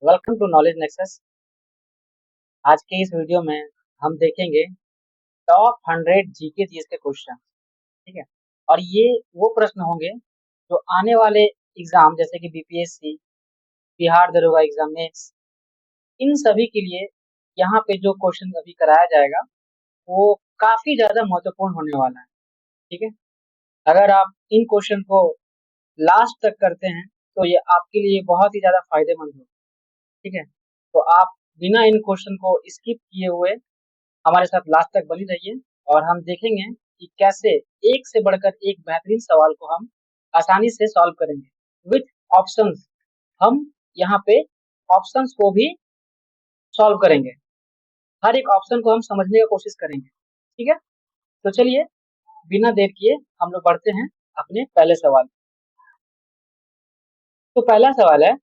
Welcome to knowledge nexus. आज के इस वीडियो में हम देखेंगे टॉप 100 जीके जीएस के क्वेश्चन। ठीक है, और ये वो प्रश्न होंगे जो आने वाले एग्जाम जैसे कि बीपीएससी, बिहार दरोगा एग्जाम, मेंस, इन सभी के लिए यहाँ पे जो क्वेश्चन अभी कराया जाएगा वो काफी ज्यादा महत्वपूर्ण होने वाला है। ठीक है, अगर आप इन क्वेश्चन को लास्ट तक करते हैं तो ये आपके लिए बहुत ही ज्यादा फायदेमंद होगा। ठीक है, तो आप बिना इन क्वेश्चन को स्किप किए हुए हमारे साथ लास्ट तक बनी रहिए और हम देखेंगे कि कैसे एक से बढ़कर एक बेहतरीन सवाल को हम आसानी से सॉल्व करेंगे विथ ऑप्शंस। हम यहाँ पे ऑप्शंस को भी सॉल्व करेंगे, हर एक ऑप्शन को हम समझने की कोशिश करेंगे। ठीक है, तो चलिए बिना देर किए हम लोग बढ़ते हैं अपने पहले सवाल। तो पहला सवाल है,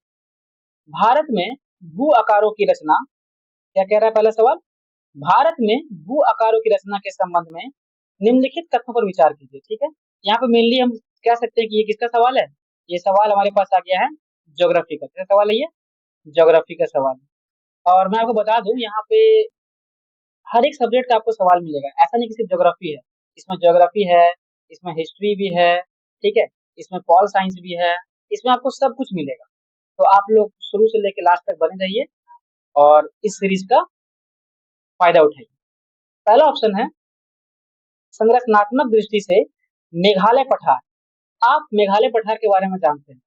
भारत में भू आकारों की रचना, क्या कह रहा है पहला सवाल? भारत में भू आकारों की रचना के संबंध में निम्नलिखित तथ्यों पर विचार कीजिए। ठीक है, यहाँ पे मेनली हम कह सकते हैं कि ये किसका सवाल है? ये सवाल हमारे पास आ गया है ज्योग्राफी का। क्या सवाल है ये? ज्योग्राफी का सवाल। और मैं आपको बता दूं, यहाँ पे हर एक सब्जेक्ट का आपको सवाल मिलेगा, ऐसा नहीं कि सिर्फ ज्योग्राफी है। इसमें ज्योग्राफी है, इसमें हिस्ट्री भी है, ठीक है, इसमें पॉल साइंस भी है, इसमें आपको सब कुछ मिलेगा। तो आप लोग शुरू से लेकर लास्ट तक बने रहिए और इस सीरीज का फायदा उठाइए। पहला ऑप्शन है, संरचनात्मक दृष्टि से मेघालय पठार। आप मेघालय पठार के बारे में जानते हैं?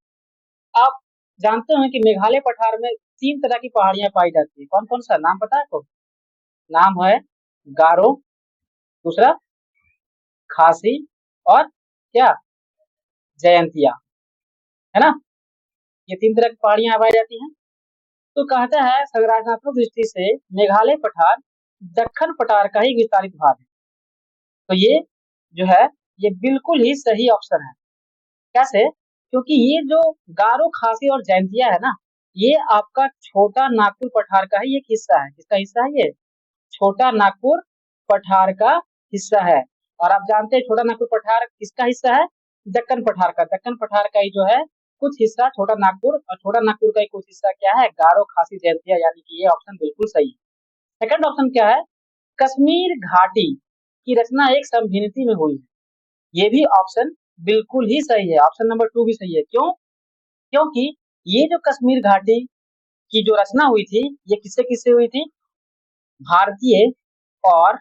आप जानते हैं कि मेघालय पठार में 3 तरह की पहाड़ियां पाई जाती है। कौन कौन सा नाम पता है आपको? नाम है गारो, दूसरा खासी, और क्या, जयंतिया, है ना? ये 3 तरह की पहाड़ियां पाई जाती हैं। तो कहता है संरचनात्मक दृष्टि से मेघालय पठार दक्कन पठार का ही विस्तारित भाग है। तो ये जो है ये बिल्कुल ही सही ऑप्शन है। कैसे? क्योंकि ये जो गारो, खासी और जैंतिया है ना, ये आपका छोटा नागपुर पठार का ही एक हिस्सा है। किसका हिस्सा है ये? छोटा नागपुर पठार का हिस्सा है। और आप जानते हैं छोटा नागपुर पठार किसका हिस्सा है? दक्कन पठार का। दक्कन पठार का ही जो है कुछ हिस्सा छोटा नागपुर, और छोटा नागपुर का ही कुछ हिस्सा क्या है? गारो, खासी, जैंतिया, यानी कि ये ऑप्शन बिल्कुल सही है। सेकंड ऑप्शन क्या है? कश्मीर घाटी की रचना एक संभिनति में हुई है। ये भी ऑप्शन बिल्कुल ही सही है। ऑप्शन नंबर 2 भी सही है। क्यों? क्योंकि ये जो कश्मीर घाटी की जो रचना हुई थी, ये किससे किससे हुई थी? भारतीय और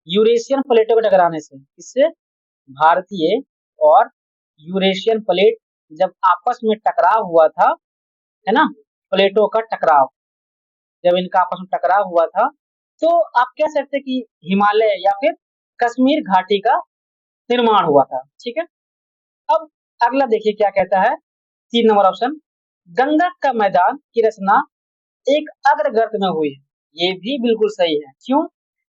यूरेशियन प्लेटों के टकराने से। किससे? भारतीय और यूरेशियन प्लेट जब आपस में टकराव हुआ था, है ना, प्लेटों का टकराव, जब इनका आपस में टकराव हुआ था, तो आप कह सकते हैं कि हिमालय या फिर कश्मीर घाटी का निर्माण हुआ था। ठीक है, अब अगला देखिए क्या कहता है। 3 नंबर ऑप्शन, गंगा का मैदान की रचना एक अग्रगर्त में हुई है। ये भी बिल्कुल सही है। क्यों?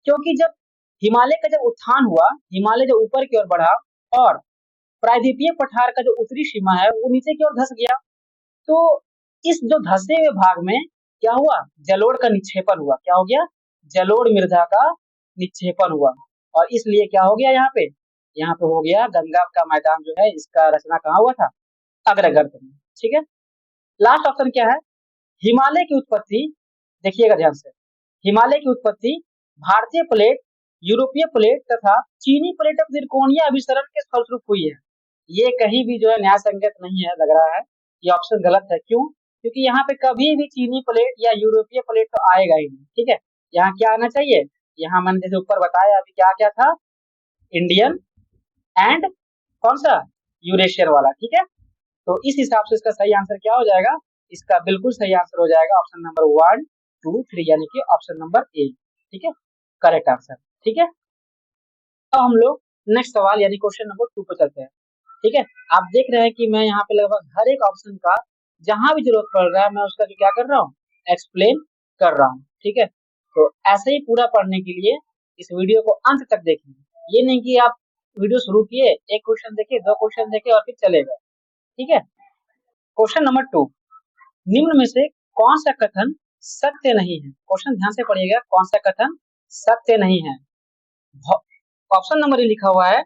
क्योंकि जब हिमालय का जब उत्थान हुआ, हिमालय जब ऊपर की ओर बढ़ा और प्रायद्वीपीय पठार का जो उत्तरी सीमा है वो नीचे की ओर धंस गया, तो इस जो धंसे हुए भाग में क्या हुआ? जलोढ़ का निक्षेपण हुआ। क्या हो गया? जलोढ़ मृदा का निक्षेपण हुआ, और इसलिए क्या हो गया? यहाँ पे, यहाँ पे हो गया गंगा का मैदान जो है, इसका रचना कहाँ हुआ था? अग्रगर्त में। ठीक है, लास्ट ऑप्शन क्या है? हिमालय की उत्पत्ति, देखिएगा ध्यान से, हिमालय की उत्पत्ति भारतीय प्लेट, यूरोपीय प्लेट तथा चीनी प्लेट के त्रिकोणीय अभिसरण के फलस्वरूप हुई है। ये कहीं भी जो है न्याय संगत नहीं है, लग रहा है ये ऑप्शन गलत है। क्यों? क्योंकि यहाँ पे कभी भी चीनी प्लेट या यूरोपीय प्लेट तो आएगा ही नहीं। ठीक है, यहाँ क्या आना चाहिए? यहाँ मैंने जैसे ऊपर बताया अभी क्या क्या था, इंडियन एंड कौन सा, यूरेशियन वाला। ठीक है, तो इस हिसाब से इसका सही आंसर क्या हो जाएगा? इसका बिल्कुल सही आंसर हो जाएगा ऑप्शन नंबर 1, 2, 3, यानी कि ऑप्शन नंबर ए। ठीक है, करेक्ट आंसर। ठीक है, अब हम लोग नेक्स्ट सवाल यानी क्वेश्चन नंबर 2 पे चलते हैं। ठीक है, आप देख रहे हैं कि मैं यहाँ पे लगभग हर एक ऑप्शन का जहां भी जरूरत पड़ रहा है मैं उसका क्या कर रहा हूँ? एक्सप्लेन कर रहा हूँ। ठीक है, तो ऐसे ही पूरा पढ़ने के लिए इस वीडियो को अंत तक देखिए। ये नहीं कि आप वीडियो शुरू किए, एक क्वेश्चन देखे, 2 क्वेश्चन देखे और फिर चले गए। ठीक है, क्वेश्चन नंबर 2, निम्न में से कौन सा कथन सत्य नहीं है? क्वेश्चन ध्यान से पढ़िएगा, कौन सा कथन सत्य नहीं है? ऑप्शन नंबर ए लिखा हुआ है,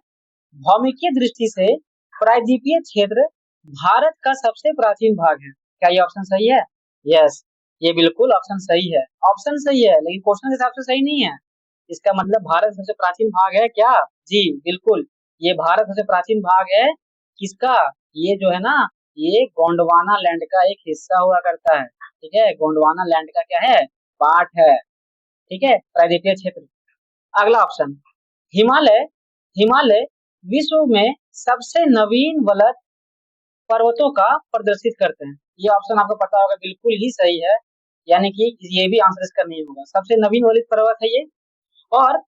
भौमिकीय दृष्टि से प्रायद्वीपीय क्षेत्र भारत का सबसे प्राचीन भाग है। क्या ये ऑप्शन सही है? यस, ये बिल्कुल ऑप्शन सही है। ऑप्शन सही है लेकिन क्वेश्चन के हिसाब से सही नहीं है। इसका मतलब भारत सबसे प्राचीन भाग है क्या? जी बिल्कुल, ये भारत सबसे प्राचीन भाग है। किसका? ये जो है ना, ये गोंडवाना लैंड का एक हिस्सा हुआ करता है। ठीक है, गोंडवाना लैंड का क्या है? पार्ट है। ठीक है, प्रायद्वीपीय क्षेत्र। अगला ऑप्शन, हिमालय। हिमालय विश्व में सबसे नवीन वलय पर्वतों का प्रदर्शित करते हैं। ये ऑप्शन आपको पता होगा, बिल्कुल ही सही है। यानी कि ये भी आंसर इसका नहीं होगा। सबसे नवीन वलित पर्वत है ये। और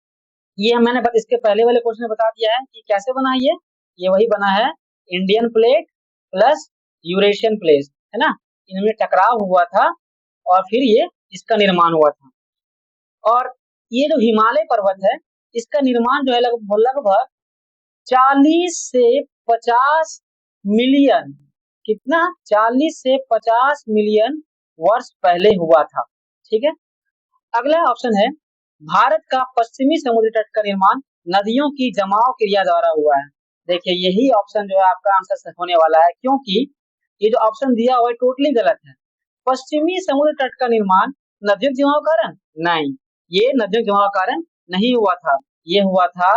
ये मैंने इसके पहले वाले क्वेश्चन में बता दिया है कि कैसे बना है ये वही बना है, Indian plate plus Eurasian plate, है ना। इनमें टकराव हुआ था और फिर ये इसका निर्माण हुआ था। और ये जो हिमालय पर्वत है, इसका निर्माण जो है लगभग लगभग 40 से 50 मिलियन, कितना? 40 से 50 मिलियन वर्ष पहले हुआ था। ठीक है। अगला ऑप्शन है, भारत का पश्चिमी समुद्री तट का निर्माण नदियों की जमाव क्रिया द्वारा हुआ है। देखिए, यही ऑप्शन जो है आपका आंसर होने वाला है, क्योंकि ये जो ऑप्शन दिया हुआ है टोटली गलत है। पश्चिमी समुद्र तट का निर्माण नदियों के जमाव कारण नहीं, ये नदियों के जमाव कारण नहीं हुआ था। ये हुआ था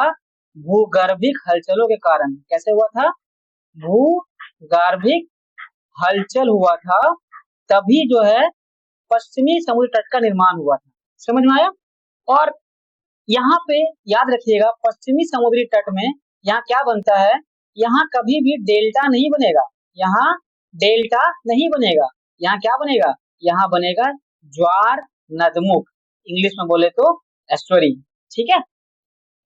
भूगर्भिक हलचलों के कारण। कैसे हुआ था? भूगर्भिक हलचल हुआ था, तभी जो है पश्चिमी समुद्र तट का निर्माण हुआ था। समझ में आया? और यहाँ पे याद रखिएगा, पश्चिमी समुद्री तट में यहाँ क्या बनता है? यहाँ कभी भी डेल्टा नहीं बनेगा। यहाँ डेल्टा नहीं बनेगा। यहाँ क्या बनेगा? यहाँ बनेगा ज्वार नदमुख, इंग्लिश में बोले तो एस्टुअरी। ठीक है।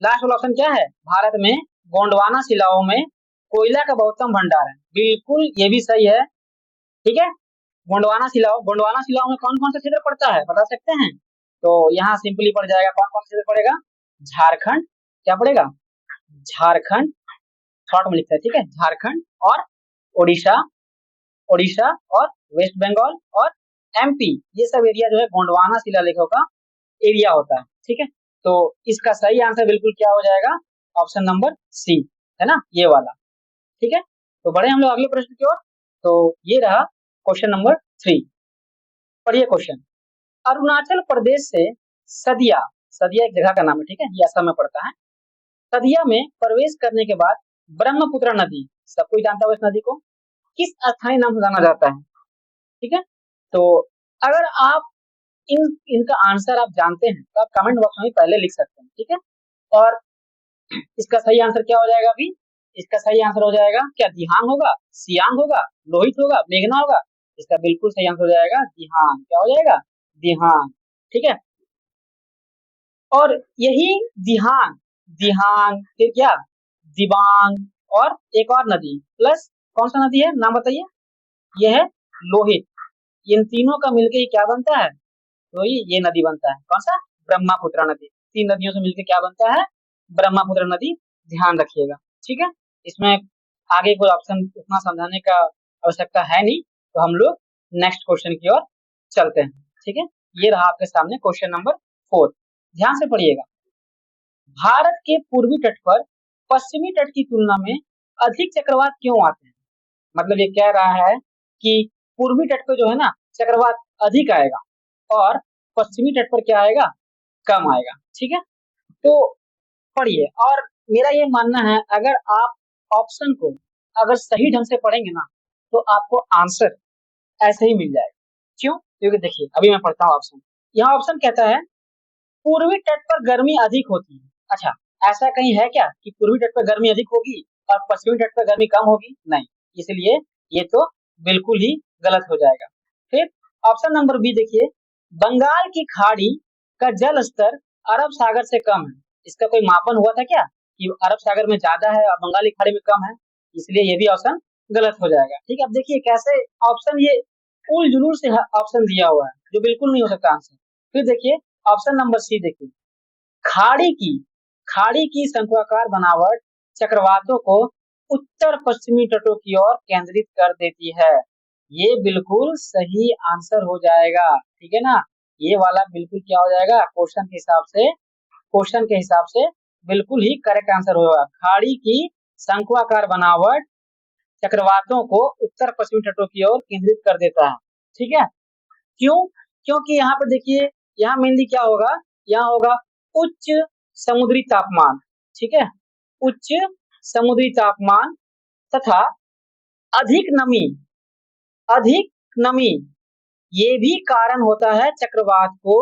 लास्ट वाला ऑप्शन क्या है? भारत में गोंडवाना शिलाओं में कोयला का बहुतम भंडार है। बिल्कुल, ये भी सही है। ठीक है। गोंडवाना शिलाओं में कौन कौन सा क्षेत्र पड़ता है, बता सकते हैं? तो यहाँ सिंपली पड़ जाएगा, कौन कौन सा क्षेत्र पड़ेगा? झारखंड। क्या पड़ेगा? झारखंड, शॉर्ट में लिखते हैं। ठीक है, झारखंड और ओडिशा, ओडिशा और वेस्ट बंगाल और एमपी, ये सब एरिया जो है गोंडवाना शिलालेखों का एरिया होता है। ठीक है। तो इसका सही आंसर बिल्कुल क्या हो जाएगा? ऑप्शन नंबर सी, है ना, ये वाला। ठीक है। तो बढ़े हम लोग अगले प्रश्न की ओर। तो ये रहा क्वेश्चन नंबर 3। पढ़िए क्वेश्चन। अरुणाचल प्रदेश से सदिया, सदिया एक जगह का नाम है, ठीक है, ये असम में पड़ता है। सदिया में प्रवेश करने के बाद ब्रह्मपुत्र नदी, सब कोई जानता होगा इस नदी को, किस स्थानीय नाम से जाना जाता है? ठीक है। तो अगर आप इनका आंसर आप जानते हैं तो आप कमेंट बॉक्स में पहले लिख सकते हैं। ठीक है। और इसका सही आंसर क्या हो जाएगा? अभी इसका सही आंसर हो जाएगा क्या? दिहांग होगा, सियांग होगा, लोहित होगा, मेघना होगा। इसका बिल्कुल सही आंसर हो जाएगा दिहांग। क्या हो जाएगा? दिहांग। ठीक है। और यही दिहांग, दिहांग फिर क्या, दिबांग और एक और नदी प्लस कौन सा नदी है, नाम बताइए? यह है लोहित। इन तीनों का मिलकर ये क्या बनता है? तो ये नदी बनता है। कौन सा? ब्रह्मपुत्र नदी। तीन नदियों से मिलकर क्या बनता है? ब्रह्मपुत्र नदी। ध्यान रखिएगा। ठीक है। इसमें आगे कोई ऑप्शन उतना समझाने का आवश्यकता है नहीं, तो हम लोग नेक्स्ट क्वेश्चन की ओर चलते हैं। ठीक है। ये रहा आपके सामने क्वेश्चन नंबर 4। ध्यान से पढ़िएगा। भारत के पूर्वी तट पर पश्चिमी तट की तुलना में अधिक चक्रवात क्यों आते हैं? मतलब ये कह रहा है कि पूर्वी तट पर जो है ना, चक्रवात अधिक आएगा और पश्चिमी तट पर क्या आएगा? कम आएगा। ठीक है। तो पढ़िए, और मेरा ये मानना है, अगर आप ऑप्शन को अगर सही ढंग से पढ़ेंगे ना, तो आपको आंसर ऐसे ही मिल जाएगा। क्यों? क्योंकि देखिए, अभी मैं पढ़ता हूँ ऑप्शन। यहाँ ऑप्शन कहता है पूर्वी तट पर गर्मी अधिक होती है। अच्छा, ऐसा कहीं है क्या कि पूर्वी तट पर गर्मी अधिक होगी और पश्चिमी तट पर गर्मी कम होगी? नहीं, इसलिए ये तो बिल्कुल ही गलत हो जाएगा। फिर ऑप्शन नंबर बी देखिए, बंगाल की खाड़ी का जल स्तर अरब सागर से कम है। इसका कोई मापन हुआ था क्या कि अरब सागर में ज्यादा है और बंगाली खाड़ी में कम है? इसलिए ये भी ऑप्शन गलत हो जाएगा। ठीक है। अब देखिए कैसे ऑप्शन ये उल जुलूल से ऑप्शन दिया हुआ है, जो बिल्कुल नहीं हो सकता आंसर। फिर देखिए ऑप्शन नंबर सी देखिए, खाड़ी की खाड़ी की शंक्वाकार बनावट चक्रवातों को उत्तर पश्चिमी तटों की ओर केंद्रित कर देती है। ये बिल्कुल सही आंसर हो जाएगा। ठीक है ना, ये वाला बिल्कुल क्या हो जाएगा? क्वेश्चन के हिसाब से, क्वेश्चन के हिसाब से बिल्कुल ही करेक्ट आंसर होगा। खाड़ी की शंक्वाकार बनावट चक्रवातों को उत्तर पश्चिमी तटों की ओर केंद्रित कर देता है। ठीक है। क्यों? क्योंकि यहाँ पर देखिए, यहाँ मेनली क्या होगा, यहाँ होगा उच्च समुद्री तापमान, ठीक है, उच्च समुद्री तापमान तथा अधिक नमी, अधिक नमी ये भी कारण होता है चक्रवात को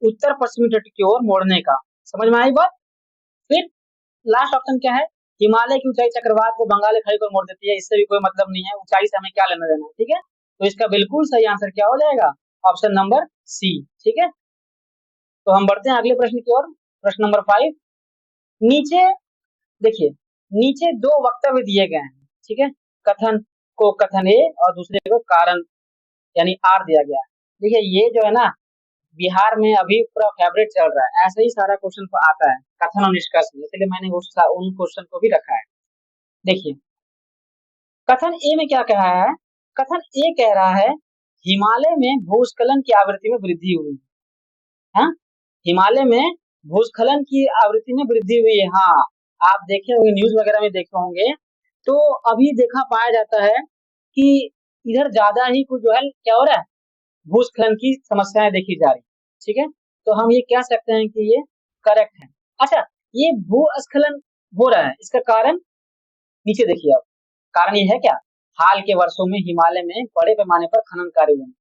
उत्तर पश्चिमी तट की ओर मोड़ने का। समझ में आई बात? फिर लास्ट ऑप्शन क्या है, हिमालय की ऊंचाई चक्रवात को बंगाल की खाड़ी को मोड़ देती है, इससे भी कोई मतलब नहीं है, ऊंचाई से हमें क्या लेना देना है, ठीक है। तो इसका बिल्कुल सही आंसर क्या हो जाएगा, ऑप्शन नंबर सी, ठीक है। तो हम बढ़ते हैं अगले प्रश्न की ओर, प्रश्न नंबर 5। नीचे देखिए, नीचे दो वक्तव्य दिए गए हैं, ठीक है, कथन को कथन ए और दूसरे को कारण यानी आर दिया गया है। देखिए ये जो है ना, बिहार में अभी पूरा फेवरेट चल रहा है, ऐसे ही सारा क्वेश्चन आता है कथन और निष्कर्ष में, इसलिए मैंने उन क्वेश्चन को भी रखा है। देखिए कथन ए में क्या कहा है, कथन ए कह रहा है हिमालय में भूस्खलन की आवृत्ति में वृद्धि हुई है। हाँ? हिमालय में भूस्खलन की आवृत्ति में वृद्धि हुई है। हाँ, आप देखे होंगे न्यूज वगैरह में देखे होंगे, तो अभी देखा पाया जाता है कि इधर ज्यादा ही कुछ जो है क्या हो रहा है, भूस्खलन की समस्याएं देखी जा रही, ठीक है। तो हम ये कह सकते हैं कि ये करेक्ट है। अच्छा, ये भूस्खलन हो रहा है, इसका कारण नीचे देखिए आप, कारण ये है क्या, हाल के वर्षों में हिमालय में बड़े पैमाने पर खनन कार्य हुए हैं,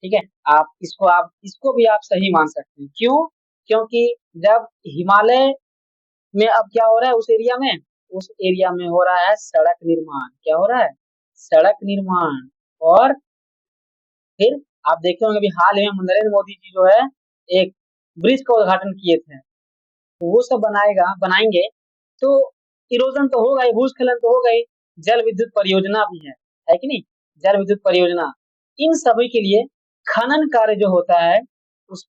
ठीक है। आप इसको भी आप सही मान सकते हैं। क्यों? क्योंकि जब हिमालय में अब क्या हो रहा है, उस एरिया में हो रहा है सड़क निर्माण, क्या हो रहा है, सड़क निर्माण। और फिर आप देखते होंगे अभी हाल ही में नरेंद्र मोदी जी जो है एक ब्रिज का उद्घाटन किए थे, तो वो सब बनाएंगे, तो इरोजन तो होगा ही, भूस्खलन तो होगा ही, जल विद्युत परियोजना भी है कि नहीं, जल विद्युत परियोजना, इन सभी के लिए खनन कार्य जो होता है उस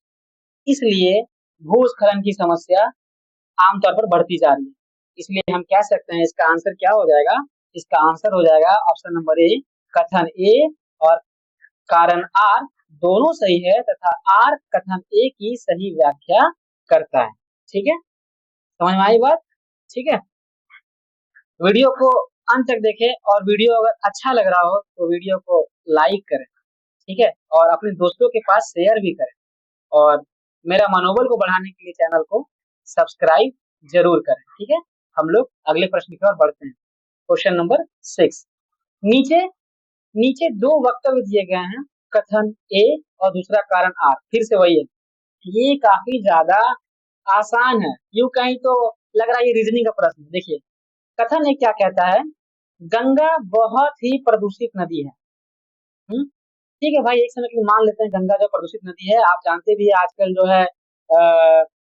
इसलिए भूस्खलन की समस्या आमतौर पर बढ़ती जा रही है। इसलिए हम कह सकते हैं इसका आंसर क्या हो जाएगा, इसका आंसर हो जाएगा ऑप्शन नंबर ए, कथन ए और कारण आर दोनों सही है तथा आर कथन ए की सही व्याख्या करता है, ठीक है। समझ में आई बात? ठीक है, वीडियो को अंत तक देखें और वीडियो अगर अच्छा लग रहा हो तो वीडियो को लाइक करें, ठीक है, और अपने दोस्तों के पास शेयर भी करें, और मेरा मनोबल को बढ़ाने के लिए चैनल को सब्सक्राइब जरूर करें, ठीक है। हम लोग अगले प्रश्न की ओर बढ़ते हैं, क्वेश्चन नंबर 6। नीचे नीचे दो वक्तव्य दिए गए हैं, कथन ए और दूसरा कारण आर, फिर से वही है, ये काफी ज्यादा आसान है, यूं कहीं तो लग रहा है ये रीजनिंग का प्रश्न। देखिए कथन एक क्या कहता है, गंगा बहुत ही प्रदूषित नदी है। ठीक है भाई, एक समय के लिए मान लेते हैं गंगा जो प्रदूषित नदी है, आप जानते भी है आजकल जो है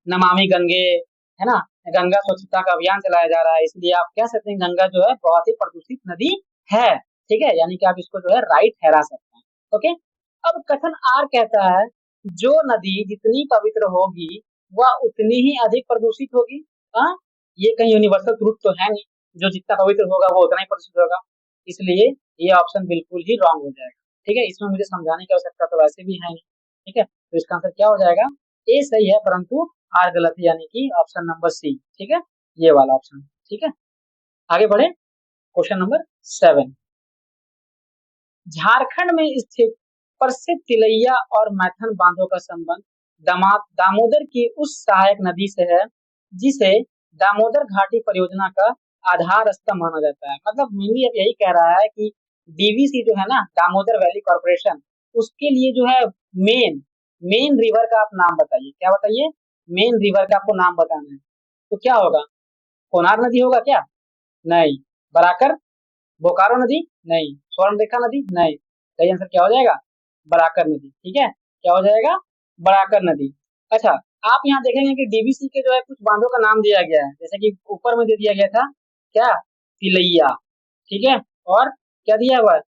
नमामि गंगे, है ना, गंगा स्वच्छता का अभियान चलाया जा रहा है, इसलिए आप कह सकते हैं गंगा जो है बहुत ही प्रदूषित नदी है, ठीक है, यानी कि आप इसको जो है राइट ठहरा सकते हैं। ओके, अब कथन आर कहता है जो नदी जितनी पवित्र होगी वह उतनी ही अधिक प्रदूषित होगी। हाँ, ये कहीं यूनिवर्सल ट्रूथ तो है नहीं, जो जितना पवित्र होगा वो उतना ही प्रदूषित होगा, इसलिए ये ऑप्शन बिल्कुल ही रॉन्ग हो जाएगा, ठीक है। इसमें मुझे समझाने की आवश्यकता तो वैसे भी है नहीं, ठीक है, तो इसका आंसर क्या हो जाएगा, ए सही है परंतु आर गलत है, यानी कि ऑप्शन नंबर सी, ठीक है, ये वाला ऑप्शन, ठीक है। आगे बढ़े, क्वेश्चन नंबर 7। झारखंड में स्थित प्रसिद्ध तिलैया और मैथन बांधों का संबंध दामोदर की उस सहायक नदी से है जिसे दामोदर घाटी परियोजना का आधार स्तंभ माना जाता है। मतलब मेनली अब यही कह रहा है कि डीवीसी जो है ना, दामोदर वैली कॉर्पोरेशन, उसके लिए जो है मेन मेन रिवर का आप नाम बताइए, क्या बताइए, मेन रिवर का आपको नाम बताना है, तो क्या होगा, कोनार नदी होगा क्या, नहीं, बराकर, बोकारो नदी, नहीं, स्वर्णरेखा नदी, नहीं, सही आंसर क्या हो जाएगा, बराकर नदी, ठीक है, क्या हो जाएगा, बराकर नदी। अच्छा, आप यहाँ देखेंगे कि डीवीसी के जो है कुछ बांधों का नाम दिया गया है, जैसे कि ऊपर में दे दिया गया था क्या, तिलैया, ठीक है, और क्या दिया हुआ है,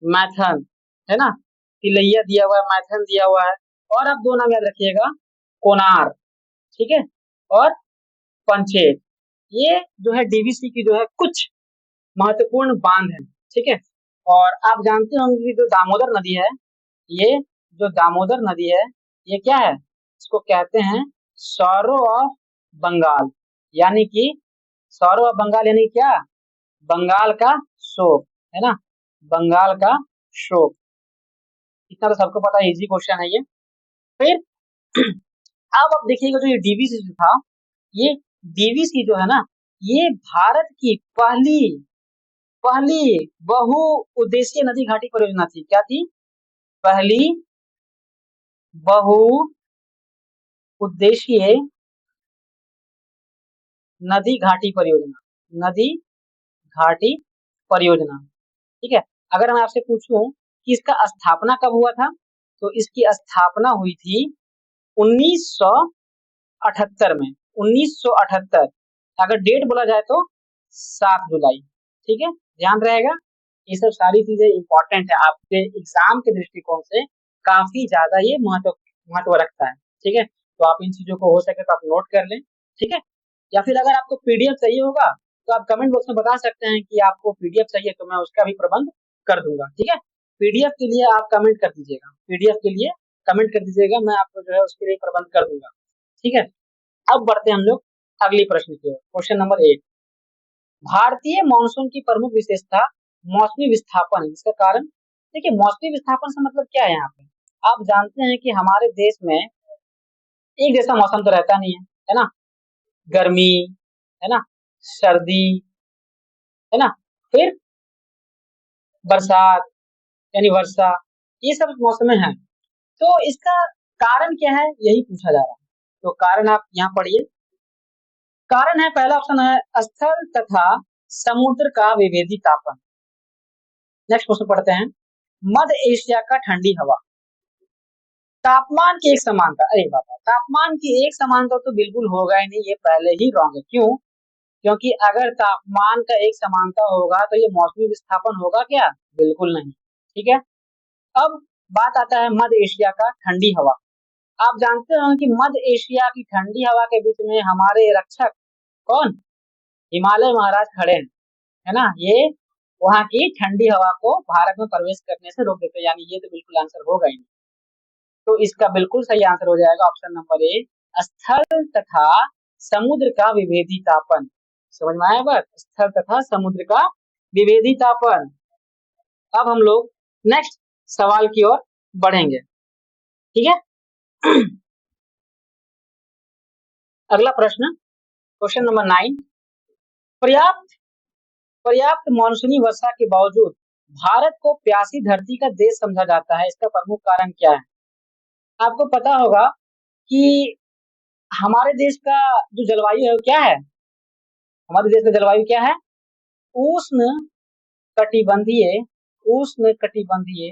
मैथन, है ना, तिलैया दिया हुआ है, मैथन दिया हुआ है, और आप दो नाम याद रखिएगा, कोनार, ठीक है, और पंचेत, ये जो है डीवीसी की जो है कुछ महत्वपूर्ण बांध है, ठीक है। और आप जानते होंगे कि जो दामोदर नदी है, ये जो दामोदर नदी है, ये क्या है, इसको कहते हैं सौरो ऑफ बंगाल, यानी कि सौरो ऑफ बंगाल यानी क्या, बंगाल का शोक, है ना, बंगाल का शोक, इतना तो सबको पता है, इजी क्वेश्चन है ये। फिर अब आप देखिएगा जो ये डीवीसी जो था, ये डीवीसी जो है ना, ये भारत की पहली पहली बहुउद्देशीय नदी घाटी परियोजना थी। क्या थी? पहली बहुउद्देशीय नदी घाटी परियोजना, नदी घाटी परियोजना। ठीक है। अगर मैं आपसे पूछूं कि इसका स्थापना कब हुआ था, तो इसकी स्थापना हुई थी 1978 में। 1978, अगर डेट बोला जाए तो 7 जुलाई। ठीक है, ध्यान रहेगा। ये सब सारी चीजें इंपॉर्टेंट है, आपके एग्जाम के दृष्टिकोण से काफी ज्यादा ये महत्व रखता है। ठीक है, तो आप इन चीजों को हो सके तो आप नोट कर लें। ठीक है, या फिर अगर आपको पीडीएफ चाहिए होगा तो आप कमेंट बॉक्स में बता सकते हैं कि आपको पीडीएफ चाहिए, तो मैं उसका भी प्रबंध कर दूंगा। ठीक है, पीडीएफ के लिए आप कमेंट कर दीजिएगा, पीडीएफ के लिए कमेंट कर दीजिएगा, मैं आपको जो है उसके लिए प्रबंध कर दूंगा। ठीक है, अब बढ़ते हैं हम लोग अगले प्रश्न की ओर। क्वेश्चन नंबर 8, भारतीय मानसून की प्रमुख विशेषता मौसमी विस्थापन है। इसका कारण देखिए, मौसमी विस्थापन से मतलब क्या है यहाँ पे। आप जानते हैं कि हमारे देश में एक जैसा मौसम तो रहता नहीं है ना। गर्मी, है ना, सर्दी, है ना, फिर बरसात यानी वर्षा, ये सब मौसमें हैं। तो इसका कारण क्या है, यही पूछा जा रहा है। तो कारण आप यहाँ पढ़िए। कारण है, पहला ऑप्शन है स्थल तथा समुद्र का विभेदीतापन। नेक्स्ट क्वेश्चन पढ़ते हैं, मध्य एशिया का ठंडी हवा। तापमान की एक समानता, अरे बाबा, तापमान की एक समानता तो बिल्कुल होगा ही नहीं, ये पहले ही रॉन्ग है। क्यों? क्योंकि अगर तापमान का एक समानता होगा तो ये मौसमी विस्थापन होगा क्या? बिल्कुल नहीं। ठीक है, अब बात आता है मध्य एशिया का ठंडी हवा। आप जानते हो कि मध्य एशिया की ठंडी हवा के बीच में हमारे रक्षक कौन? हिमालय महाराज खड़े हैं, है ना। ये वहां की ठंडी हवा को भारत में प्रवेश करने से रोक देते हैं, यानी ये तो बिल्कुल आंसर होगा ही नहीं। तो इसका बिल्कुल सही आंसर हो जाएगा ऑप्शन नंबर ए, स्थल तथा समुद्र का विभेदी तापन। समझ में आया बात? स्थल तथा समुद्र का विभेदी तापन। अब हम लोग नेक्स्ट सवाल की ओर बढ़ेंगे। ठीक है, अगला प्रश्न, क्वेश्चन नंबर 9, पर्याप्त पर्याप्त मानसूनी वर्षा के बावजूद भारत को प्यासी धरती का देश समझा जाता है, इसका प्रमुख कारण क्या है? आपको पता होगा कि हमारे देश का जो जलवायु है वो क्या है? हमारे देश का जलवायु क्या है? उष्ण कटिबंधीय, उष्ण कटिबंधीय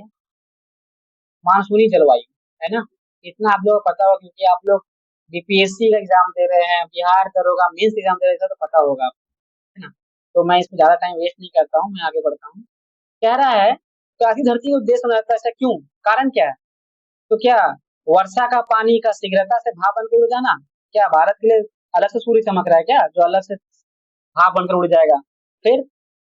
मानसूनी जलवायु, है ना। इतना आप लोगों को पता होगा क्योंकि आप लोग बीपीएससी का एग्जाम दे रहे हैं, बिहार दरोगा मेंस एग्जाम दे रहे हैं, तो पता होगा आपको, है ना। तो मैं इसमें ज्यादा टाइम वेस्ट नहीं करता हूँ, मैं आगे बढ़ता हूँ। कह रहा है प्यासी धरती को देश समझा जाता है, ऐसा क्यों? कारण क्या है? तो क्या वर्षा का पानी का शीघ्रता से भाप बनकर उड़ जाना? क्या भारत के लिए अलग से सूर्य चमक रहा है क्या, जो अलग से भाप बनकर उड़ जाएगा? फिर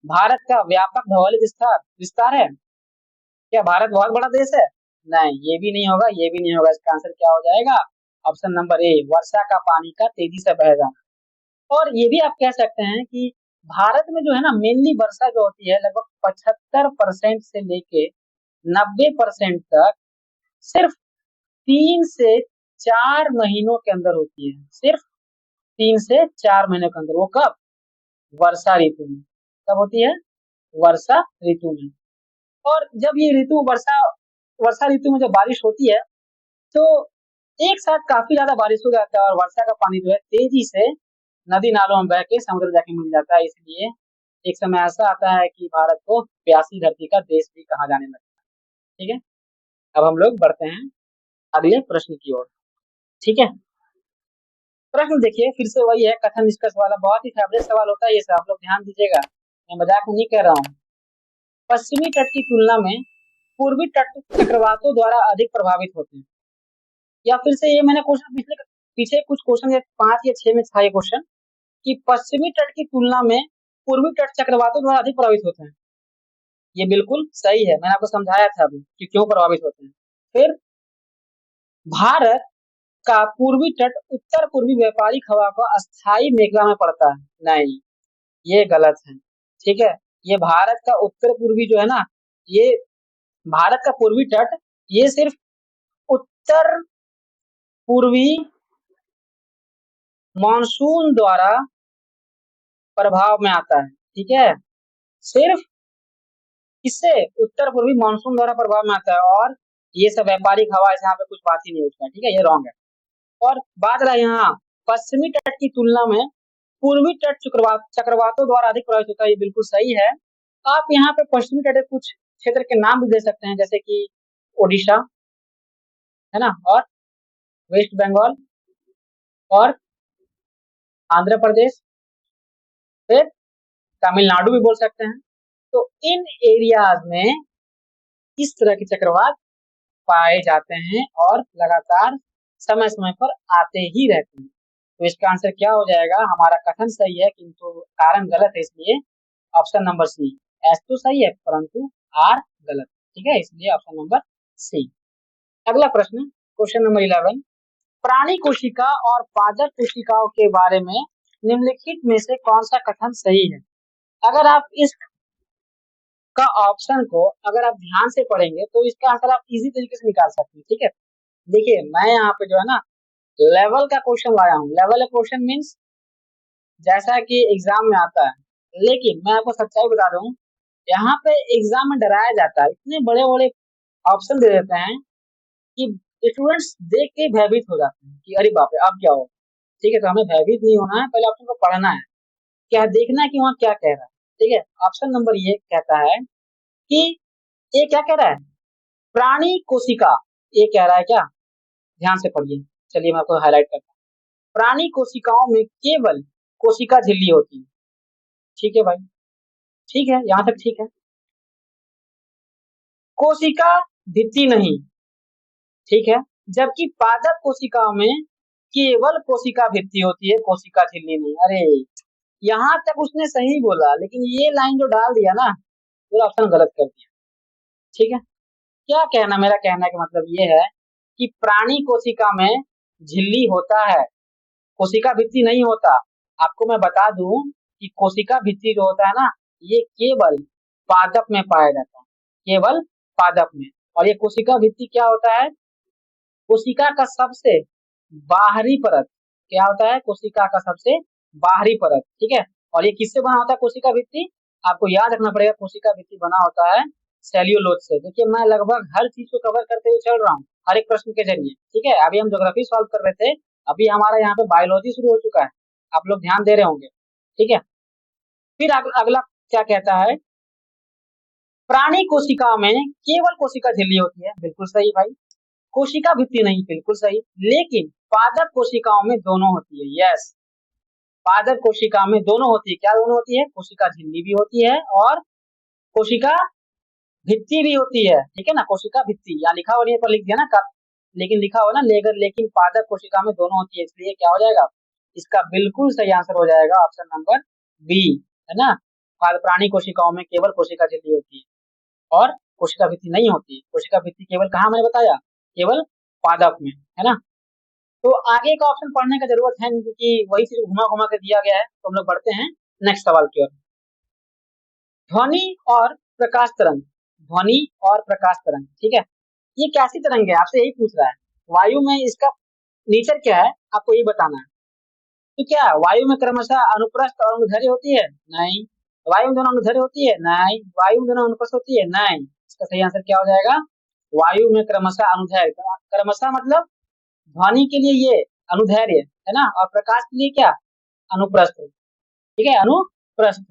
भारत का व्यापक भौगोलिक विस्तार विस्तार है। क्या भारत बहुत बड़ा देश है? नहीं, ये भी नहीं होगा, ये भी नहीं होगा। इसका आंसर क्या हो जाएगा? ऑप्शन नंबर ए, वर्षा का पानी का तेजी से बह जाना। और ये भी आप कह सकते हैं कि भारत में जो है ना, मेनली वर्षा जो होती है लगभग 75% से लेके 90% तक सिर्फ 3 से 4 महीनों के अंदर होती है। सिर्फ 3 से 4 महीनों के अंदर। वो कब? वर्षा ऋतु में। कब होती है? वर्षा ऋतु में। और जब ये ऋतु वर्षा वर्षा ऋतु में जब बारिश होती है तो एक साथ काफी ज्यादा बारिश हो जाता है और वर्षा का पानी जो है तेजी से नदी नालों में बह के समुद्र जाके मिल जाता है। इसलिए एक समय ऐसा आता है कि भारत को प्यासी धरती का देश भी कहा जाने लगता है। ठीक है, अब हम लोग बढ़ते हैं अगले प्रश्न की ओर। ठीक है, प्रश्न देखिए, फिर से वही है, कथन निष्कर्ष वाला। बहुत ही फेवरेट सवाल होता है ये सब, आप लोग ध्यान दीजिएगा, मैं मजाक नहीं कर रहा हूँ। पश्चिमी तट की तुलना में पूर्वी तट चक्रवातों द्वारा अधिक प्रभावित होते हैं। या फिर से ये मैंने क्वेश्चन पीछे कुछ क्वेश्चन 5 या 6 में था ये क्वेश्चन, कि पश्चिमी तट की तुलना में पूर्वी तट चक्रवातों द्वारा अधिक प्रभावित होते हैं। ये बिल्कुल सही है, मैंने आपको समझाया था अभी कि क्यों प्रभावित होते हैं। फिर भारत का पूर्वी तट उत्तर पूर्वी व्यापारिक हवा को अस्थायी मेखला में पड़ता है। नहीं, ये गलत है। ठीक है, ये भारत का उत्तर पूर्वी जो है ना, ये भारत का पूर्वी तट ये सिर्फ उत्तर पूर्वी मानसून द्वारा प्रभाव में आता है, ठीक है। सिर्फ किससे? उत्तर पूर्वी मानसून द्वारा प्रभाव में आता है, और ये सब व्यापारिक हवा से यहाँ पे कुछ बात ही नहीं उठता है, ठीक है, ये रॉन्ग है। और बात रहा यहाँ पश्चिमी तट की तुलना में पूर्वी तट चक्रवातों द्वारा अधिक प्रभावित होता है, ये बिल्कुल सही है। आप यहाँ पे पश्चिमी तट के कुछ क्षेत्र के नाम भी दे सकते हैं, जैसे कि ओडिशा, है ना, और वेस्ट बंगाल, और आंध्र प्रदेश, फिर तमिलनाडु भी बोल सकते हैं। तो इन एरियाज में इस तरह के चक्रवात पाए जाते हैं और लगातार समय समय पर आते ही रहते हैं। तो इसका आंसर क्या हो जाएगा? हमारा कथन सही है किंतु कारण गलत है, इसलिए ऑप्शन नंबर सी। एस तो सही है परंतु आर गलत, ठीक है, इसलिए ऑप्शन नंबर सी। अगला प्रश्न, क्वेश्चन नंबर 11, प्राणी कोशिका और पादप कोशिकाओं के बारे में निम्नलिखित में से कौन सा कथन सही है? अगर आप इस का ऑप्शन को अगर आप ध्यान से पढ़ेंगे तो इसका आंसर आप इजी तरीके से निकाल सकते हैं, ठीक है। देखिए मैं यहाँ पे जो है ना लेवल का क्वेश्चन लाया हूँ। लेवल क्वेश्चन मीन्स जैसा कि एग्जाम में आता है, लेकिन मैं आपको सच्चाई बता दूं, यहाँ पे एग्जाम में डराया जाता है, इतने बड़े बड़े ऑप्शन दे देते हैं कि स्टूडेंट्स देख के भयभीत हो जाते हैं कि अरे बाप रे अब क्या हो। ठीक है, तो हमें भयभीत नहीं होना है, पहले ऑप्शन को पढ़ना है, क्या देखना है कि वहाँ क्या कह रहा है, ठीक है। ऑप्शन नंबर ये कहता है कि ये क्या कह रहा है, प्राणी कोशिका, ये कह रहा है क्या, ध्यान से पढ़िए, चलिए मैं आपको हाईलाइट करता हूँ। प्राणी कोशिकाओं में केवल कोशिका झिल्ली होती है, ठीक है भाई, ठीक है, यहाँ तक ठीक है। कोशिका भित्ति नहीं, ठीक है, जबकि पादप कोशिकाओं में केवल कोशिका भित्ति होती है, कोशिका झिल्ली नहीं। अरे यहाँ तक उसने सही बोला, लेकिन ये लाइन जो डाल दिया ना, पूरा ऑप्शन गलत कर दिया, ठीक है। क्या कहना, मेरा कहने का मतलब ये है कि प्राणी कोशिका में झिल्ली होता है, कोशिका भित्ति नहीं होता। आपको मैं बता दूं कि कोशिका भित्ति जो होता है ना, ये केवल पादप में पाया जाता है, केवल पादप में। और ये कोशिका भित्ति क्या होता है, कोशिका का सबसे बाहरी परत, क्या होता है, कोशिका का सबसे बाहरी परत, ठीक है। और ये किससे बना होता है कोशिका भित्ति? आपको याद रखना पड़ेगा, कोशिका भित्ति बना होता है सेल्यूलोज से। देखिए मैं लगभग हर चीज को कवर करते हुए चल रहा हूँ, हर एक प्रश्न के जरिए, ठीक है। अभी हम ज्योग्राफी सॉल्व कर रहे थे, अभी हमारा यहाँ पे बायोलॉजी शुरू हो चुका है, आप लोग ध्यान दे रहे होंगे, ठीक है। फिर अगला क्या कहता है, प्राणी कोशिका में केवल कोशिका झिल्ली होती है, बिल्कुल सही भाई। कोशिका भित्ति नहीं, बिल्कुल सही। लेकिन पादप कोशिकाओं में दोनों होती है, यस, पादप कोशिका में दोनों होती है। क्या दोनों होती है? कोशिका झिल्ली भी होती है और कोशिका भित्ति भी होती है, ठीक है ना। कोशिका भित्ति यहाँ लिखा हुआ नहीं पर लिख दिया ना कल, लेकिन लिखा हुआ ना लेकर, लेकिन पादप कोशिका में दोनों होती है, इसलिए क्या हो जाएगा, इसका बिल्कुल सही आंसर हो जाएगा ऑप्शन नंबर बी, है ना। प्राणी कोशिकाओं में केवल कोशिका झिल्ली होती है और कोशिका भित्ति नहीं होती। कोशिका भित्ति केवल कहाँ मैंने बताया, केवल पादप में, है ना। तो आगे का ऑप्शन पढ़ने का जरूरत है नहीं, क्योंकि वही चीज घुमा घुमा के दिया गया है। तो हम लोग बढ़ते हैं नेक्स्ट सवाल की ओर। ध्वनि और प्रकाश तरंग, ध्वनि और प्रकाश तरंग, ठीक है, ये कैसी तरंग है, आपसे यही पूछ रहा है। वायु में इसका नेचर क्या है, आपको ये बताना है। तो क्या वायु में क्रमशः अनुप्रस्थ और अनुदैर्घ्य होती है? नहीं। वायु में दोनों अनुदैर्घ्य होती है? नहीं। वायु में दोनों अनुप्रस्थ होती है? नहीं। इसका सही आंसर क्या हो जाएगा, वायु में क्रमशः अनुदैर्घ्य, क्रमशः मतलब ध्वनि के लिए ये अनुदैर्घ्य है ना, और प्रकाश के लिए क्या, अनुप्रस्थ, ठीक है, अनुप्रस्थ।